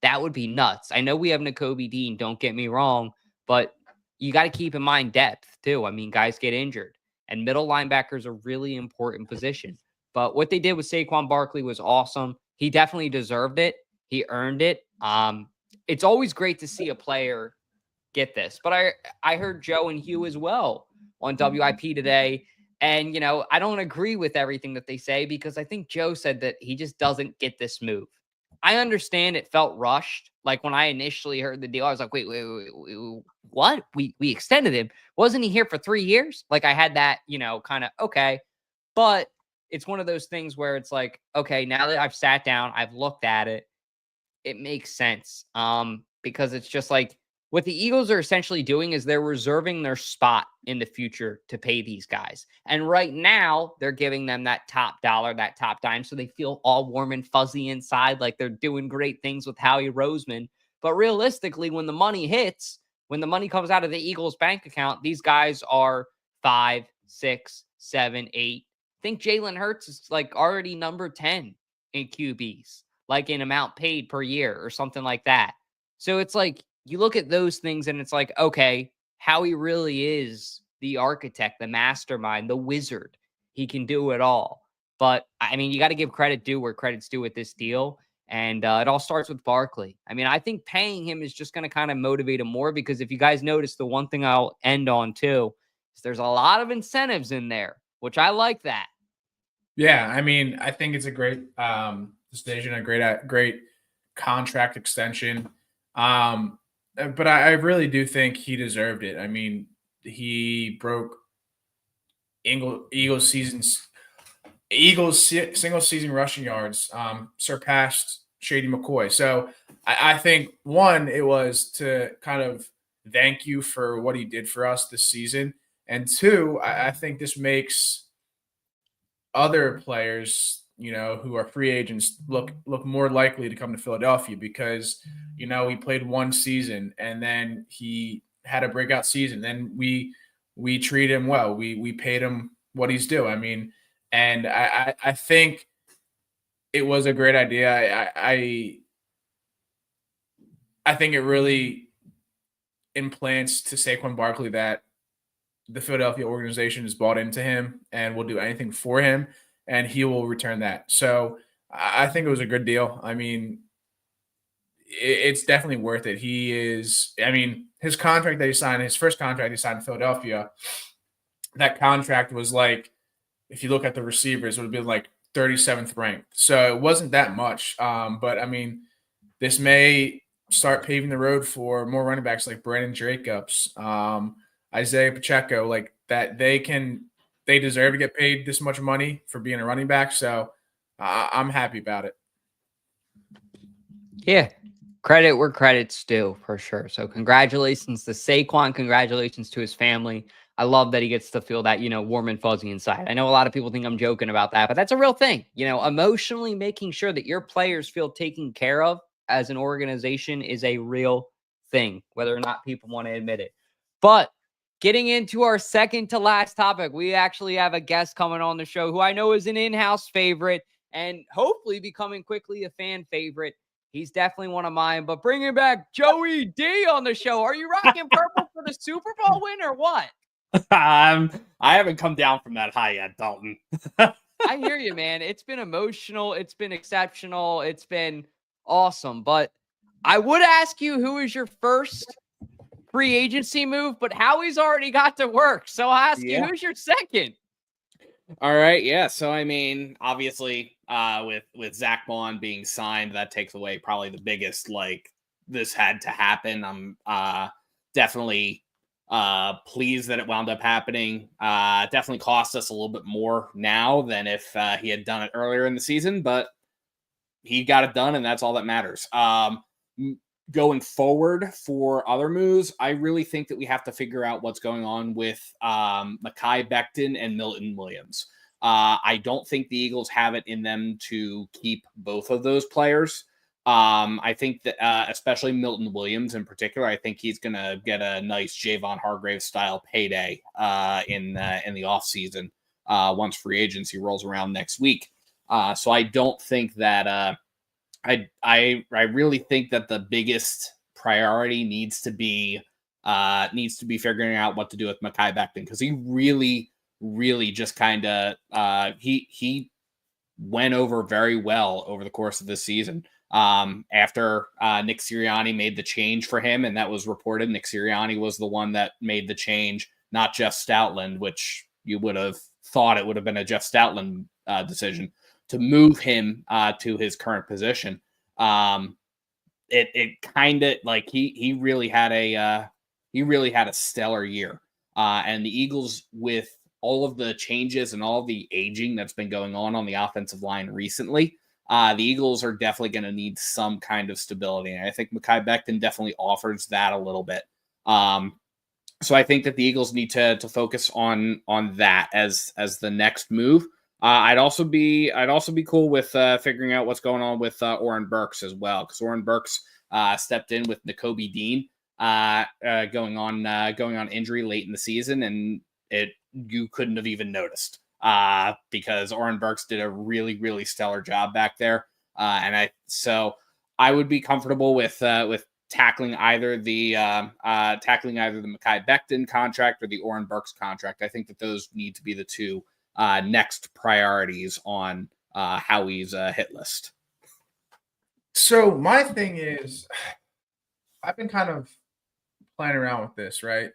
that would be nuts. I know we have Nakobe Dean, don't get me wrong, but you got to keep in mind depth too. I mean, guys get injured, and middle linebacker is a really important position. But what they did with Saquon Barkley was awesome. He definitely deserved it. He earned it. It's always great to see a player get this. But I heard Joe and Hugh as well on WIP today. And, I don't agree with everything that they say because I think Joe said that he just doesn't get this move. I understand it felt rushed. Like when I initially heard the deal, I was like, wait, what? We extended him. Wasn't he here for 3 years? Like I had that, kind of, okay. But it's one of those things where it's like, okay, now that I've sat down, I've looked at it, it makes sense. Because it's just like what the Eagles are essentially doing is they're reserving their spot in the future to pay these guys. And right now they're giving them that top dollar, that top dime. So they feel all warm and fuzzy inside, like they're doing great things with Howie Roseman. But realistically, when the money hits, when the money comes out of the Eagles bank account, these guys are 5, 6, 7, 8. I think Jalen Hurts is like already number 10 in QBs, like in amount paid per year or something like that. So it's like, you look at those things and it's like, okay, Howie really is the architect, the mastermind, the wizard. He can do it all. But I mean, you got to give credit due where credit's due with this deal. And it all starts with Barkley. I mean, I think paying him is just going to kind of motivate him more because if you guys notice, the one thing I'll end on too is there's a lot of incentives in there, which I like that. Yeah, I mean, I think it's a great decision, a great contract extension. But I really do think he deserved it. I mean, he broke Eagles single season rushing yards, surpassed Shady McCoy. So I think one, it was to kind of thank you for what he did for us this season. And two, I think this makes other players, who are free agents look more likely to come to Philadelphia because, he played one season and then he had a breakout season. Then we treat him well. We paid him what he's due. I mean, and I think it was a great idea. I think it really implants to Saquon Barkley that the Philadelphia organization is bought into him and will do anything for him, and he will return that. So I think it was a good deal. I mean, it's definitely worth it. His contract that he signed, his first contract he signed in Philadelphia, that contract was like, if you look at the receivers, it would be like 37th ranked. So it wasn't that much. But I mean, this may start paving the road for more running backs like Brandon Jacobs, Isaiah Pacheco, like that. They deserve to get paid this much money for being a running back. So I'm happy about it. Yeah. Credit where credit's due for sure. So congratulations to Saquon. Congratulations to his family. I love that he gets to feel that, warm and fuzzy inside. I know a lot of people think I'm joking about that, but that's a real thing. Emotionally making sure that your players feel taken care of as an organization is a real thing, whether or not people want to admit it. But getting into our second to last topic, we actually have a guest coming on the show who I know is an in-house favorite and hopefully becoming quickly a fan favorite. He's definitely one of mine, but bringing back Joey D on the show. Are you rocking purple for the Super Bowl win or what? I haven't come down from that high yet, Dalton. I hear you, man. It's been emotional. It's been exceptional. It's been awesome. But I would ask you who is your first free agency move, but Howie's already got to work. So I'll ask you, who's your second? All right. Yeah. So, I mean, obviously, with Zach Bond being signed, that takes away probably the biggest, this had to happen. I'm definitely pleased that it wound up happening. Definitely cost us a little bit more now than if he had done it earlier in the season, but he got it done, and that's all that matters. Going forward for other moves, I really think that we have to figure out what's going on with Mekhi Becton and Milton Williams. I don't think the Eagles have it in them to keep both of those players. I think that especially Milton Williams in particular, I think he's going to get a nice Javon Hargrave style payday in the offseason. once free agency rolls around next week. So I don't think that I really think that the biggest priority needs to be figuring out what to do with Mekhi Becton, because he really just kind of he went over very well over the course of this season. After Nick Sirianni made the change for him, and that was reported, Nick Sirianni was the one that made the change, not Jeff Stoutland, which you would have thought it would have been a Jeff Stoutland decision to move him to his current position. It kind of like he really had a stellar year. And the Eagles, with all of the changes and all of the aging that's been going on the offensive line recently, the Eagles are definitely going to need some kind of stability. And I think Mekhi Becton definitely offers that a little bit. So I think that the Eagles need to focus on that as the next move. I'd also be cool with figuring out what's going on with Oren Burks as well, because Oren Burks stepped in with Nakobe Dean going on injury late in the season, and you couldn't have even noticed because Oren Burks did a really stellar job back there, so I would be comfortable with tackling either the Mekhi Becton contract or the Oren Burks contract. I think that those need to be the two next priorities on Howie's hit list. So my thing is, I've been kind of playing around with this, right?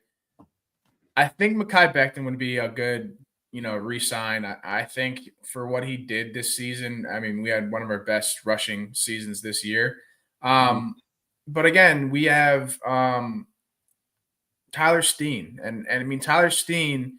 I think Mekhi Becton would be a good, re-sign. I think for what he did this season, I mean, we had one of our best rushing seasons this year. But again, we have Tyler Steen, and I mean Tyler Steen,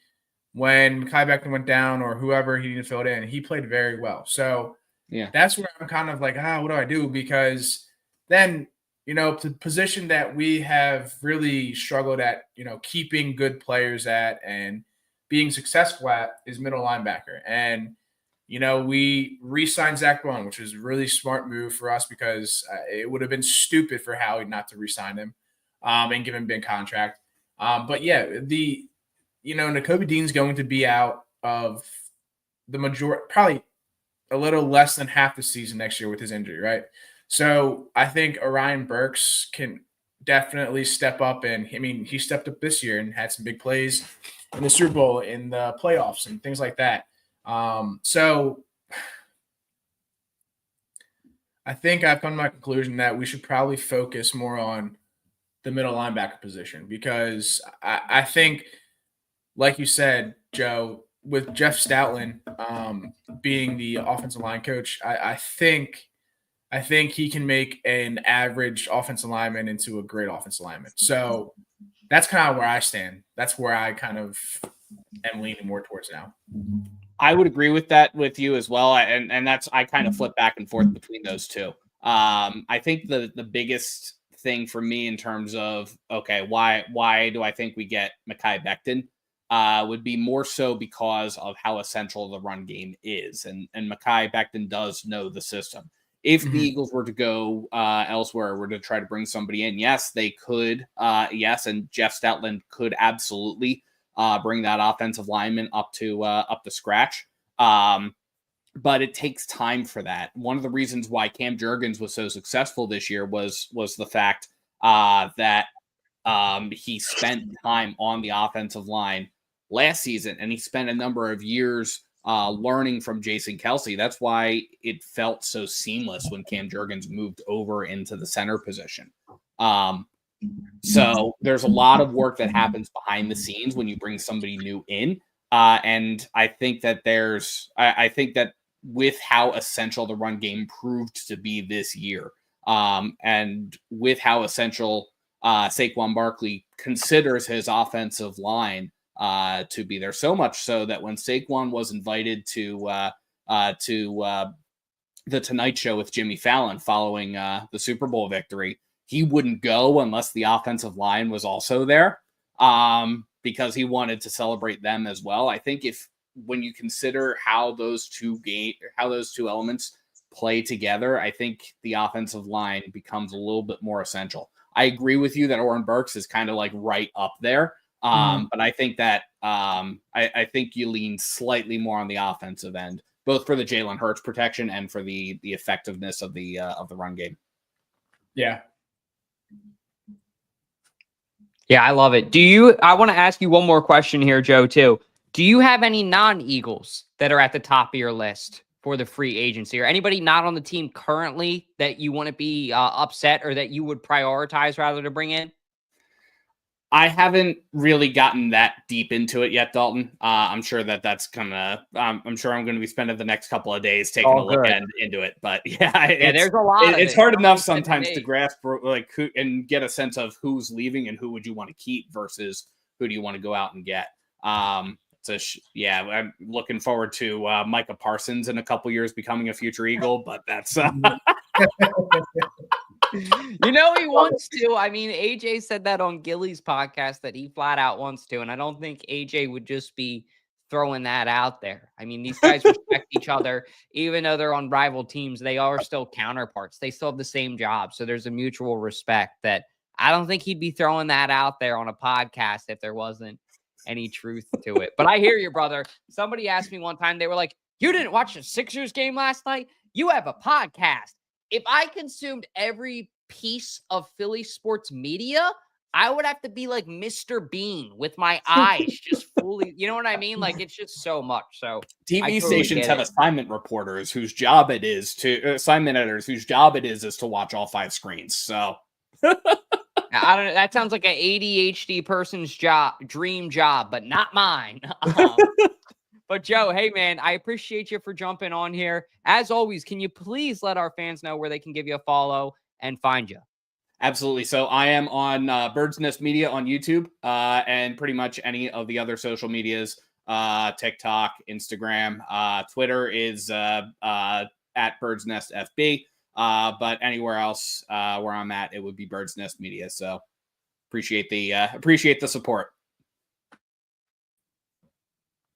when Mekhi Becton went down or whoever he needed to fill it in, he played very well. So yeah, that's where I'm kind of like, what do I do? Because then, the position that we have really struggled at, keeping good players at and being successful at is middle linebacker. And, we re-signed Zach Bond, which was a really smart move for us because it would have been stupid for Howie not to re-sign him and give him a big contract. But yeah, Nakobe Dean's going to be out of the majority, probably a little less than half the season next year with his injury, right? So I think Orion Burks can definitely step up. And I mean, he stepped up this year and had some big plays in the Super Bowl, in the playoffs and things like that. So I think I've come to my conclusion that we should probably focus more on the middle linebacker position, because I think, like you said, Joe, with Jeff Stoutland being the offensive line coach, I think he can make an average offensive lineman into a great offensive lineman. So that's kind of where I stand. That's where I kind of am leaning more towards now. I would agree with that with you as well. And that's, I kind of flip back and forth between those two. I think the biggest thing for me in terms of, okay, why do I think we get Mekhi Becton would be more so because of how essential the run game is. And Mekhi Becton does know the system. If the Eagles were to go elsewhere, were to try to bring somebody in, yes, they could. Yes, and Jeff Stoutland could absolutely bring that offensive lineman up to scratch. But it takes time for that. One of the reasons why Cam Jurgens was so successful this year was the fact that he spent time on the offensive line last season, and he spent a number of years learning from Jason Kelce. That's why it felt so seamless when Cam Jurgens moved over into the center position. So there's a lot of work that happens behind the scenes when you bring somebody new in. And I think that I think that with how essential the run game proved to be this year, and with how essential Saquon Barkley considers his offensive line to be there, so much so that when Saquon was invited to the Tonight Show with Jimmy Fallon following the Super Bowl victory, he wouldn't go unless the offensive line was also there, because he wanted to celebrate them as well. I think when you consider how those two elements play together, I think the offensive line becomes a little bit more essential. I agree with you that Oren Burks is kind of like right up there. But I think that I think you lean slightly more on the offensive end, both for the Jalen Hurts protection and for the effectiveness of the run game. Yeah. Yeah, I love it. I want to ask you one more question here, Joe, too. Do you have any non-Eagles that are at the top of your list for the free agency, or anybody not on the team currently that you want to be upset or that you would prioritize rather to bring in? I haven't really gotten that deep into it yet, Dalton. I'm sure that's gonna. I'm sure I'm going to be spending the next couple of days taking a look into it. But yeah, there's a lot. It's hard enough sometimes to grasp like who and get a sense of who's leaving and who would you want to keep versus who do you want to go out and get. I'm looking forward to Micah Parsons in a couple years becoming a future Eagle, but that's. You know, he wants to. I mean, AJ said that on Gilly's podcast that he flat out wants to. And I don't think AJ would just be throwing that out there. I mean, these guys respect each other. Even though they're on rival teams, they are still counterparts. They still have the same job. So there's a mutual respect that I don't think he'd be throwing that out there on a podcast if there wasn't any truth to it. But I hear you, brother. Somebody asked me one time, they were like, "You didn't watch the Sixers game last night? You have a podcast." If I consumed every piece of Philly sports media, I would have to be like Mr. Bean with my eyes just fully, you know what I mean? Like, it's just so much. So TV stations have assignment reporters whose job it is to assignment editors whose job it is to watch all 5 screens. So I don't know. That sounds like an ADHD person's dream job, but not mine. But Joe, hey man, I appreciate you for jumping on here. As always, can you please let our fans know where they can give you a follow and find you? Absolutely. So I am on Bird's Nest Media on YouTube and pretty much any of the other social medias, TikTok, Instagram, Twitter is at Bird's Nest FB. But anywhere else where I'm at, it would be Bird's Nest Media. So appreciate the support.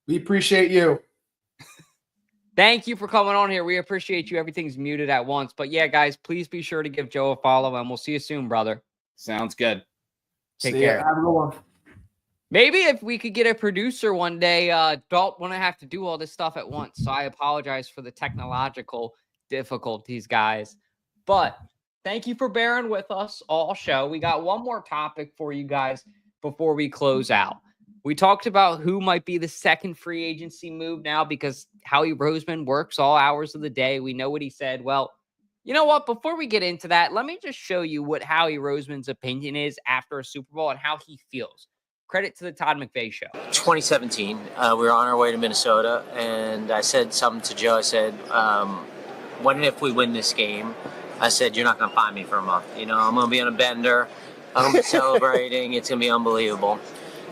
We appreciate you. Thank you for coming on here. We appreciate you. Everything's muted at once. But yeah, guys, please be sure to give Joe a follow, and we'll see you soon, brother. Sounds good. Take care. Have a good one. Maybe if we could get a producer one day, Dalt wouldn't have to do all this stuff at once. So I apologize for the technological difficulties, guys. But thank you for bearing with us all show. We got one more topic for you guys before we close out. We talked about who might be the second free agency move now because Howie Roseman works all hours of the day. We know what he said. Well, you know what? Before we get into that, let me just show you what Howie Roseman's opinion is after a Super Bowl and how he feels. Credit to the Todd McVay Show. 2017, we were on our way to Minnesota, and I said something to Joe. I said, what if we win this game? I said, you're not going to find me for a month. You know, I'm going to be on a bender. I'm going to be celebrating. It's going to be unbelievable.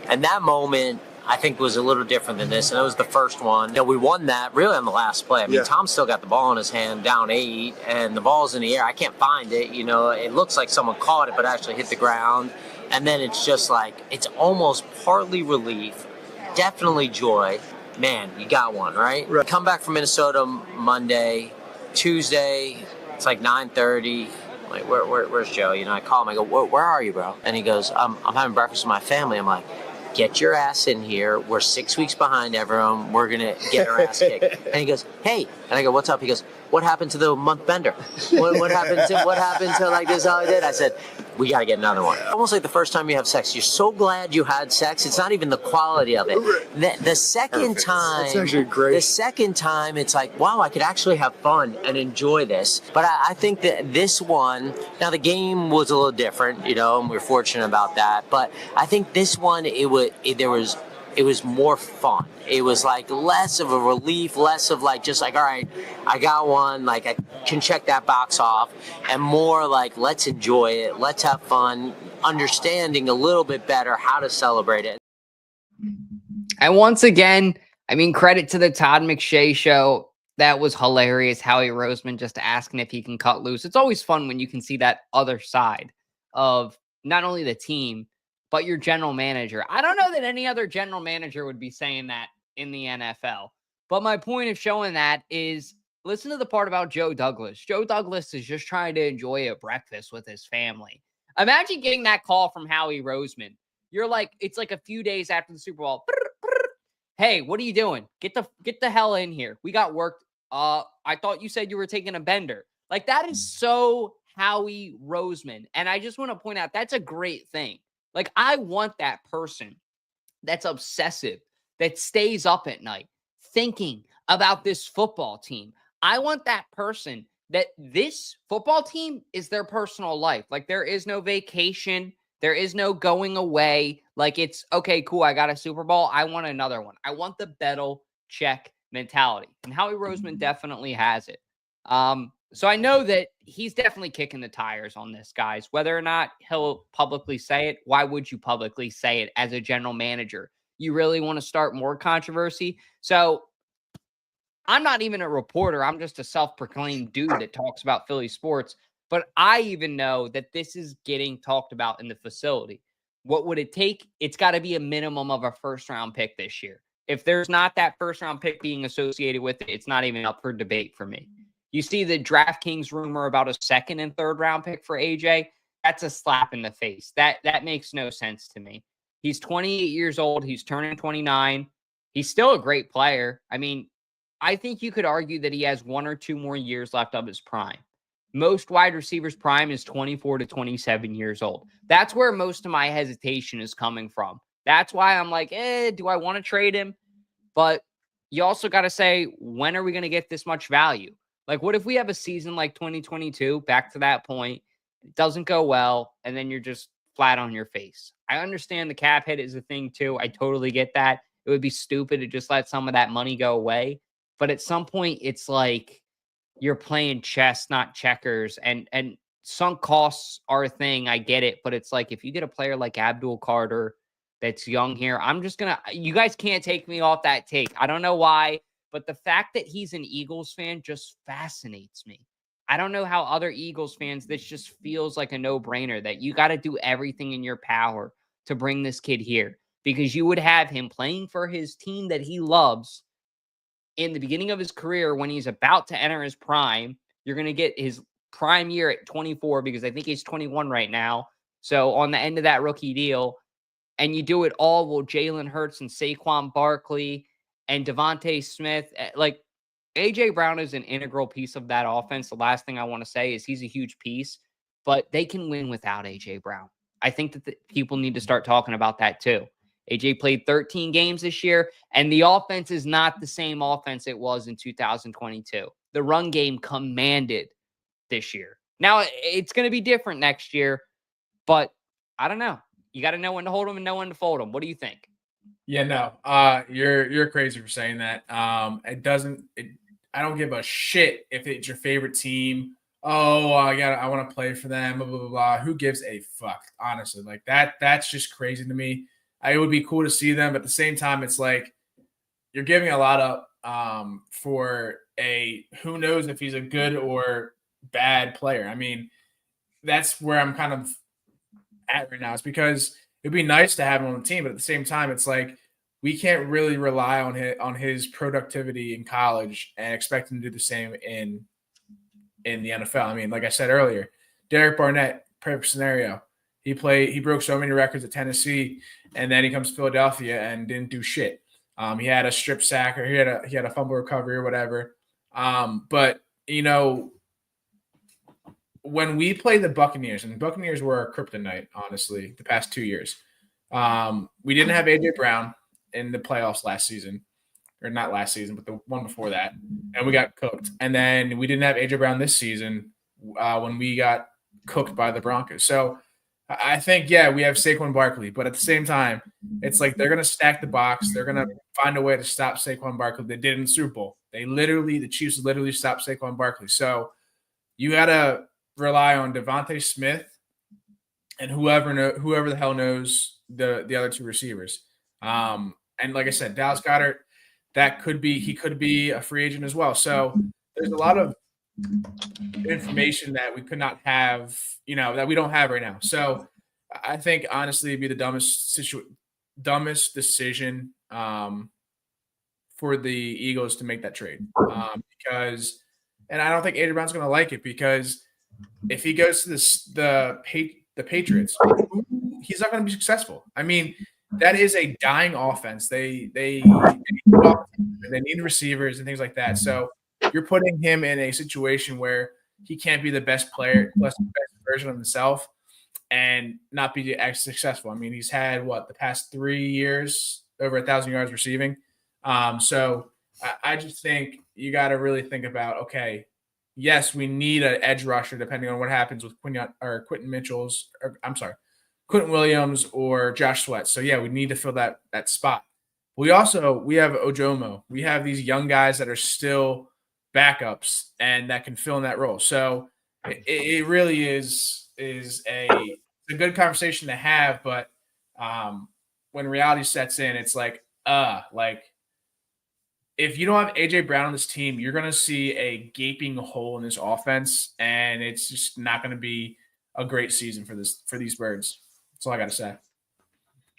And that moment, I think, was a little different than this. And it was the first one. You know, we won that really on the last play. I mean, Tom still got the ball in his hand, down 8, and the ball's in the air. I can't find it. You know, it looks like someone caught it, but actually hit the ground. And then it's just like, it's almost partly relief, definitely joy. Man, you got one, right? Come back from Minnesota Monday, Tuesday, it's like 9:30. Like, where's Joe? You know, I call him. I go, where are you, bro? And he goes, I'm having breakfast with my family. I'm like, get your ass in here. We're 6 weeks behind everyone. We're going to get our ass kicked. And he goes, hey. And I go, what's up? He goes, what happened to the month bender? What happened to like this, how I did? I said, we got to get another one. Almost like the first time you have sex. You're so glad you had sex. It's not even the quality of it. The second time, that's actually great. The second time, it's like, wow, I could actually have fun and enjoy this. But I think that this one, now the game was a little different, you know, and we're fortunate about that. But I think this one, it was more fun. It was like less of a relief, less of like just like, all right, I got one, like I can check that box off, and more like, let's enjoy it, let's have fun, understanding a little bit better how to celebrate it. And once again, I mean, credit to the Todd McShay Show. That was hilarious. Howie Roseman just asking if he can cut loose. It's always fun when you can see that other side of not only the team, but your general manager. I don't know that any other general manager would be saying that in the NFL. But my point of showing that is, listen to the part about Joe Douglas. Joe Douglas is just trying to enjoy a breakfast with his family. Imagine getting that call from Howie Roseman. You're like, it's like a few days after the Super Bowl. hey, what are you doing? Get the hell in here. We got work. I thought you said you were taking a bender. Like, that is so Howie Roseman. And I just want to point out, that's a great thing. Like, I want that person that's obsessive, that stays up at night thinking about this football team. I want that person that this football team is their personal life. Like, there is no vacation. There is no going away. Like, it's, okay, cool, I got a Super Bowl. I want another one. I want the Bettle check mentality. And Howie Roseman definitely has it. So I know that he's definitely kicking the tires on this, guys. Whether or not he'll publicly say it, why would you publicly say it as a general manager? You really want to start more controversy? So I'm not even a reporter. I'm just a self-proclaimed dude that talks about Philly sports. But I even know that this is getting talked about in the facility. What would it take? It's got to be a minimum of a first-round pick this year. If there's not that first-round pick being associated with it, it's not even up for debate for me. You see the DraftKings rumor about a second and third round pick for AJ. That's a slap in the face. That makes no sense to me. He's 28 years old. He's turning 29. He's still a great player. I mean, I think you could argue that he has 1 or 2 more years left of his prime. Most wide receivers' prime is 24 to 27 years old. That's where most of my hesitation is coming from. That's why I'm like, do I want to trade him? But you also got to say, when are we going to get this much value? Like, what if we have a season like 2022, back to that point, it doesn't go well, and then you're just flat on your face? I understand the cap hit is a thing too. I totally get that. It would be stupid to just let some of that money go away. But at some point, it's like you're playing chess, not checkers, and sunk costs are a thing. I get it. But it's like, if you get a player like Abdul Carter that's young here, I'm just going to – you guys can't take me off that take. I don't know why. But the fact that he's an Eagles fan just fascinates me. I don't know how other Eagles fans, this just feels like a no-brainer that you got to do everything in your power to bring this kid here, because you would have him playing for his team that he loves in the beginning of his career when he's about to enter his prime. You're going to get his prime year at 24, because I think he's 21 right now. So on the end of that rookie deal, and you do it all with Jalen Hurts and Saquon Barkley and Devontae Smith. Like, A.J. Brown is an integral piece of that offense. The last thing I want to say is he's a huge piece, but they can win without A.J. Brown. I think that people need to start talking about that too. A.J. played 13 games this year, and the offense is not the same offense it was in 2022. The run game commanded this year. Now, it's going to be different next year, but I don't know. You got to know when to hold them and know when to fold them. What do you think? Yeah, no, you're crazy for saying that. I don't give a shit if it's your favorite team. Oh, I want to play for them. Blah, blah, blah, blah. Who gives a fuck? Honestly, like that's just crazy to me. It would be cool to see them, but at the same time, it's like you're giving a lot up for who knows if he's a good or bad player. I mean, that's where I'm kind of at right now. It's because it'd be nice to have him on the team, but at the same time, it's like we can't really rely on his productivity in college and expect him to do the same in the NFL. I mean, like I said earlier, Derek Barnett, perfect scenario. He broke so many records at Tennessee, and then he comes to Philadelphia and didn't do shit. He had a strip sack, or he had a fumble recovery or whatever. But you know, when we played the Buccaneers, and the Buccaneers were our kryptonite, honestly, the past 2 years. We didn't have A.J. Brown in the playoffs last season, or not last season, but the one before that, and we got cooked. And then we didn't have A.J. Brown this season when we got cooked by the Broncos. So I think, yeah, we have Saquon Barkley, but at the same time, it's like they're going to stack the box. They're going to find a way to stop Saquon Barkley. They did in the Super Bowl. The Chiefs literally stopped Saquon Barkley. So you got to rely on Devontae Smith and whoever the hell knows the other two receivers. And like I said, Dallas Goedert, he could be a free agent as well. So there's a lot of information that we could not have, that we don't have right now. So I think honestly it'd be the dumbest decision for the Eagles to make that trade. Because I don't think A.J. Brown's going to like it, because if he goes to the Patriots, he's not going to be successful. I mean, that is a dying offense. They need receivers and things like that. So you're putting him in a situation where he can't be the best player, plus the best version of himself, and not be as successful. I mean, he's had the past 3 years over 1,000 yards receiving. So I just think you got to really think about, okay, yes, we need an edge rusher depending on what happens with Quinton Williams or Josh Sweat. So yeah, we need to fill that spot. We have Ojomo. We have these young guys that are still backups and that can fill in that role. So it really is a good conversation to have. But when reality sets in, it's like if you don't have AJ Brown on this team, you're going to see a gaping hole in this offense, and it's just not going to be a great season for these Birds. That's all I got to say.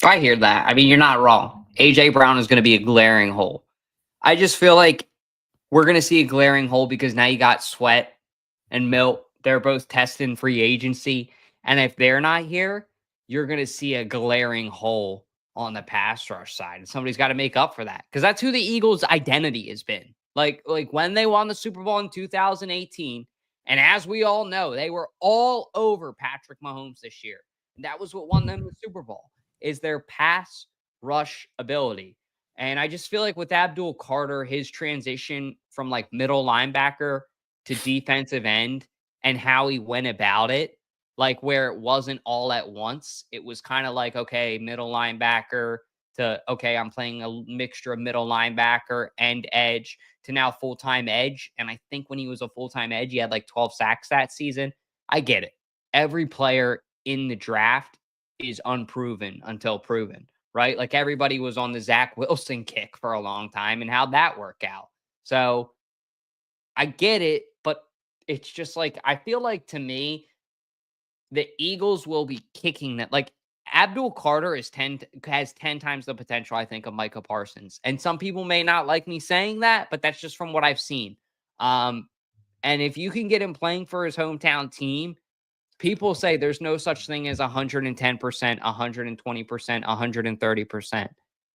I hear that. I mean, you're not wrong. AJ Brown is going to be a glaring hole. I just feel like we're going to see a glaring hole because now you got Sweat and Milt. They're both testing free agency. And if they're not here, you're going to see a glaring hole on the pass rush side. And somebody's got to make up for that because that's who the Eagles' identity has been. Like when they won the Super Bowl in 2018, and as we all know, they were all over Patrick Mahomes this year. And that was what won them the Super Bowl, is their pass rush ability. And I just feel like with Abdul Carter, his transition from like middle linebacker to defensive end and how he went about it, like where it wasn't all at once. It was kind of like, okay, middle linebacker to, okay, I'm playing a mixture of middle linebacker and edge to now full-time edge. And I think when he was a full-time edge, he had like 12 sacks that season. I get it. Every player in the draft is unproven until proven, right? Like everybody was on the Zach Wilson kick for a long time, and how'd that work out? So I get it, but it's just like, I feel like to me, the Eagles will be kicking that. Like Abdul Carter has 10 times the potential, I think, of Micah Parsons. And some people may not like me saying that, but that's just from what I've seen. And if you can get him playing for his hometown team, people say there's no such thing as 110%, 120%, 130%.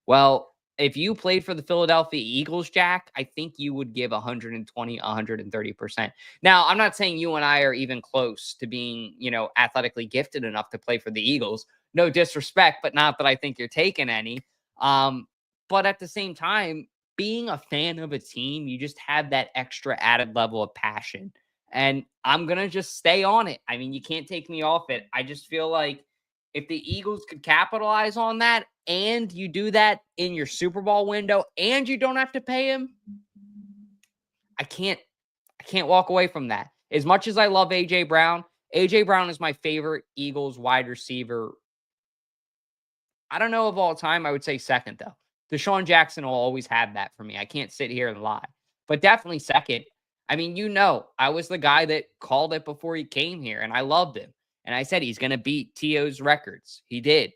Well, if you played for the Philadelphia Eagles, Jack, I think you would give 120, 130%. Now, I'm not saying you and I are even close to being, athletically gifted enough to play for the Eagles. No disrespect, but not that I think you're taking any. But at the same time, being a fan of a team, you just have that extra added level of passion. And I'm going to just stay on it. I mean, you can't take me off it. I just feel like if the Eagles could capitalize on that and you do that in your Super Bowl window and you don't have to pay him, I can't walk away from that. As much as I love AJ Brown is my favorite Eagles wide receiver. I don't know of all time. I would say second, though. Deshaun Jackson will always have that for me. I can't sit here and lie, but definitely second. I mean, I was the guy that called it before he came here, and I loved him. And I said he's going to beat T.O.'s records. He did.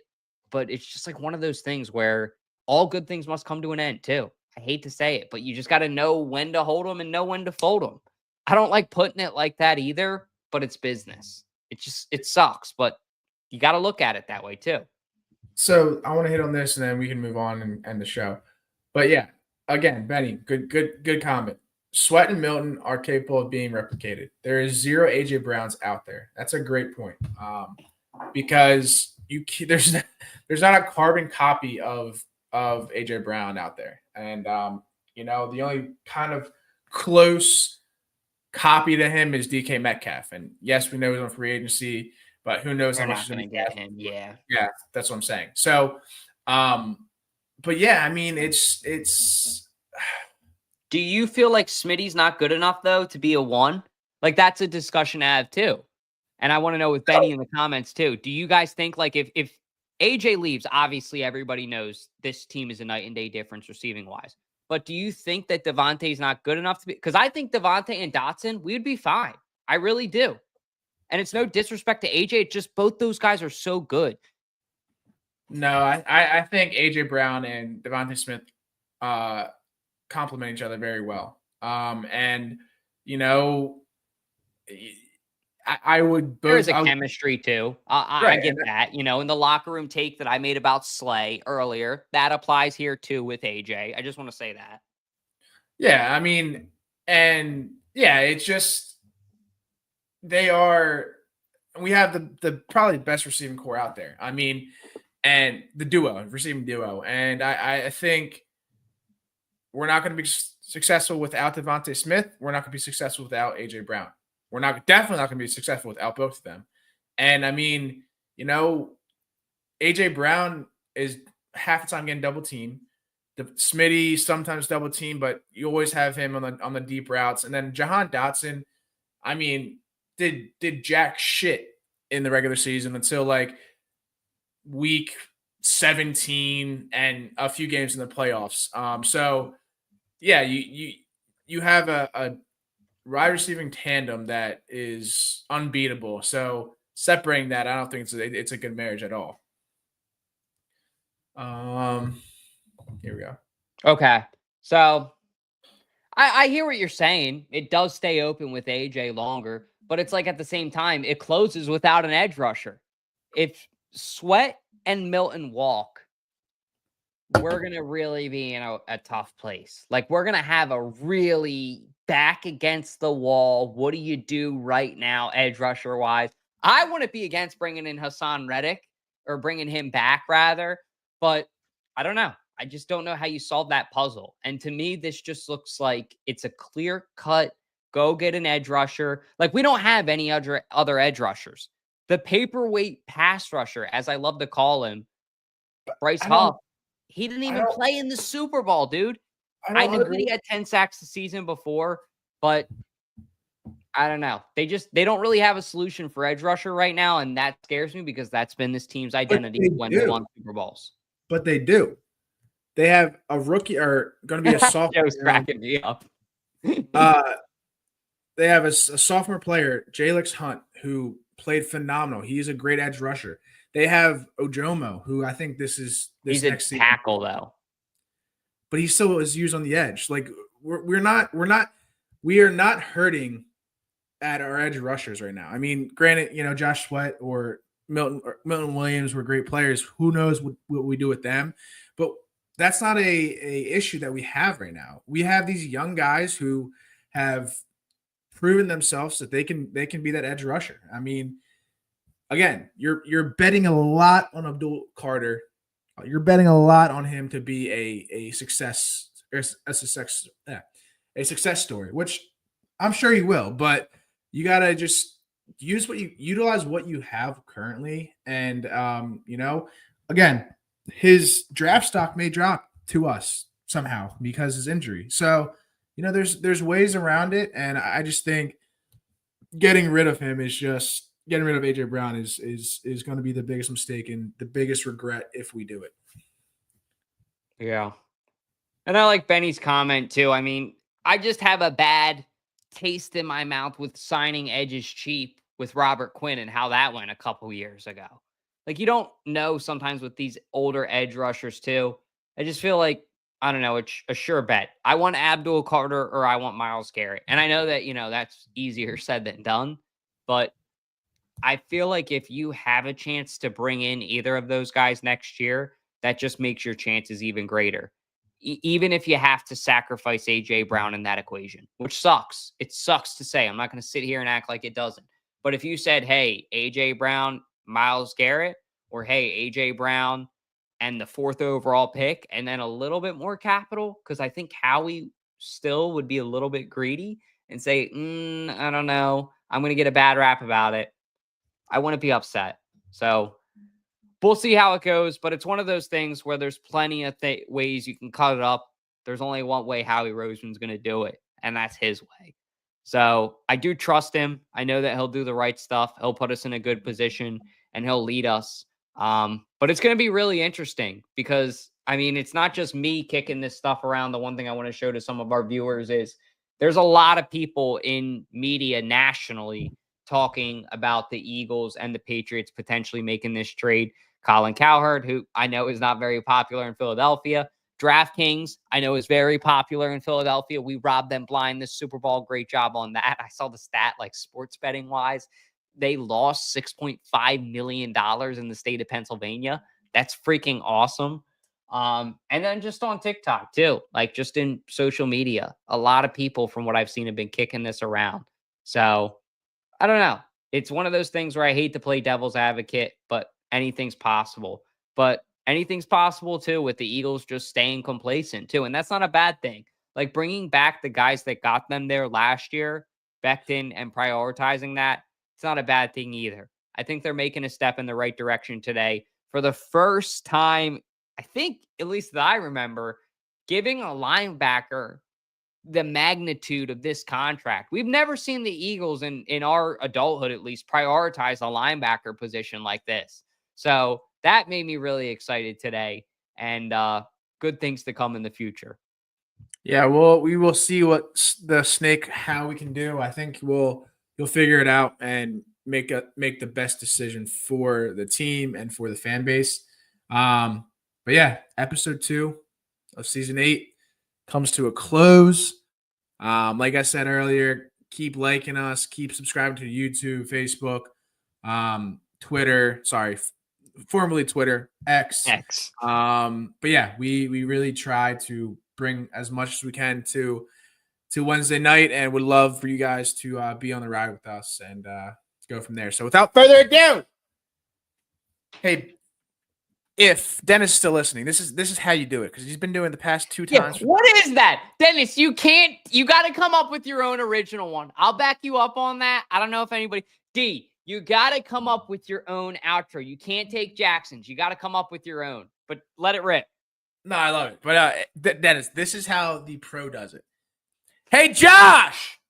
But it's just like one of those things where all good things must come to an end, too. I hate to say it, but you just got to know when to hold them and know when to fold them. I don't like putting it like that either, but it's business. It sucks, but you got to look at it that way, too. So I want to hit on this, and then we can move on and end the show. But yeah, again, Benny, good comment. Sweat and Milton are capable of being replicated. There is 0 AJ Browns out there. That's a great point, because there's not a carbon copy of AJ Brown out there, and the only kind of close copy to him is DK Metcalf. And yes, we know he's on free agency, but who knows how much he's going to get him? Yeah, that's what I'm saying. So, but yeah, I mean, it's. Do you feel like Smitty's not good enough, though, to be a 1? Like, that's a discussion to have, too. And I want to know with Benny in the comments, too. Do you guys think, like, if AJ leaves, obviously everybody knows this team is a night and day difference receiving-wise. But do you think that Devontae's not good enough to be – because I think Devontae and Dotson, we would be fine. I really do. And it's no disrespect to AJ. It's just both those guys are so good. No, I think AJ Brown and Devontae Smith complement each other very well. And I would both. There's a chemistry too. I get that. You know, in the locker room take that I made about Slay earlier, that applies here too with AJ. I just want to say that. Yeah, I mean, and yeah, it's just they are. We have the probably best receiving core out there. I mean, and the receiving duo, and I think we're not going to be successful without Devontae Smith. We're not going to be successful without AJ Brown. We're definitely not going to be successful without both of them. And I mean, you know, AJ Brown is half the time getting double teamed. The Smitty sometimes double team, but you always have him on the deep routes. And then Jahan Dotson, I mean, did jack shit in the regular season until like week 17 and a few games in the playoffs. So yeah, you have a wide receiving tandem that is unbeatable. So separating that, I don't think it's a good marriage at all. Here we go. Okay. So I hear what you're saying. It does stay open with AJ longer, but it's like at the same time, it closes without an edge rusher. If Sweat and Milton walk, we're going to really be in a tough place. Like, we're going to have a really back against the wall. What do you do right now, edge rusher wise? I wouldn't be against bringing in Hassan Reddick or bringing him back rather, but I don't know. I just don't know how you solve that puzzle. And to me, this just looks like it's a clear cut, go get an edge rusher. Like, we don't have any other edge rushers. The paperweight pass rusher, as I love to call him, Bryce Huff, he didn't even play in the Super Bowl, dude. I knew he had 10 sacks the season before, but I don't know. They don't really have a solution for edge rusher right now, and that scares me because that's been this team's identity when they won Super Bowls. But they do. They have a rookie or going to be a sophomore. Joe's cracking me up. They have a sophomore player, Jalix Hunt, who played phenomenal. He's a great edge rusher. They have Ojomo, who I think he's next a tackle season, though, but he still is used on the edge. Like we are not hurting at our edge rushers right now. I mean, granted, you know, Josh Sweat or Milton Williams were great players. Who knows what we do with them? But that's not a issue that we have right now. We have these young guys who have proven themselves that they can be that edge rusher. I mean, again, you're betting a lot on Abdul Carter. You're betting a lot on him to be a success story, which I'm sure he will. But you gotta just utilize what you have currently, and you know, again, his draft stock may drop to us somehow because of his injury. So, you know, there's ways around it, and I just think getting rid of him is just. Getting rid of AJ Brown is going to be the biggest mistake and the biggest regret if we do it. Yeah. And I like Benny's comment too. I mean, I just have a bad taste in my mouth with signing edges cheap with Robert Quinn and how that went a couple years ago. Like, you don't know sometimes with these older edge rushers too. I just feel like, I don't know, it's a sure bet. I want Abdul Carter or I want Myles Garrett. And I know that, you know, that's easier said than done, but I feel like if you have a chance to bring in either of those guys next year, that just makes your chances even greater. Even if you have to sacrifice AJ Brown in that equation, which sucks. It sucks to say. I'm not going to sit here and act like it doesn't. But if you said, hey, AJ Brown, Myles Garrett, or hey, AJ Brown and the 4th overall pick, and then a little bit more capital, because I think Howie still would be a little bit greedy and say, I don't know. I'm going to get a bad rap about it. I wouldn't be upset. So we'll see how it goes. But it's one of those things where there's plenty of ways you can cut it up. There's only one way Howie Roseman's going to do it, and that's his way. So I do trust him. I know that he'll do the right stuff. He'll put us in a good position, and he'll lead us. But it's going to be really interesting because, I mean, it's not just me kicking this stuff around. The one thing I want to show to some of our viewers is there's a lot of people in media nationally talking about the Eagles and the Patriots potentially making this trade. Colin Cowherd, who I know is not very popular in Philadelphia. DraftKings, I know is very popular in Philadelphia. We robbed them blind this Super Bowl. Great job on that. I saw the stat, like sports betting wise. they lost $6.5 million in the state of Pennsylvania. That's freaking awesome. And then just on TikTok too, like just in social media, a lot of people from what I've seen have been kicking this around. So I don't know. It's one of those things where I hate to play devil's advocate, but anything's possible. But anything's possible too with the Eagles just staying complacent too. And that's not a bad thing. Like bringing back the guys that got them there last year, Becton, and prioritizing that, it's not a bad thing either. I think they're making a step in the right direction today for the first time, I think, at least that I remember, giving a linebacker the magnitude of this contract. We've never seen the Eagles in our adulthood, at least, prioritize a linebacker position like this. So that made me really excited today, and good things to come in the future. Yeah, well, we will see what the snake, how we can do. I think you'll figure it out and make the best decision for the team and for the fan base. But yeah, episode 2 of season 8 comes to a close. Like I said earlier, keep liking us, keep subscribing to YouTube, Facebook, Twitter. Sorry, formerly Twitter, X. But yeah, we really try to bring as much as we can to Wednesday night, and would love for you guys to be on the ride with us and go from there. So without further ado, hey, if Dennis is still listening, this is how you do it, because he's been doing it the past 2 times. Yeah, what is that? Dennis, you got to come up with your own original one. I'll back you up on that. I don't know if anybody, you got to come up with your own outro. You can't take Jackson's. You got to come up with your own, but let it rip. No, I love it. But Dennis, this is how the pro does it. Hey, Josh,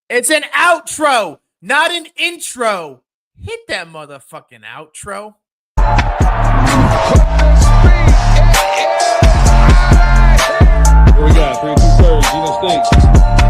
it's an outro, not an intro. Hit that motherfucking outro. What we got? 302 birds. You know, stinks.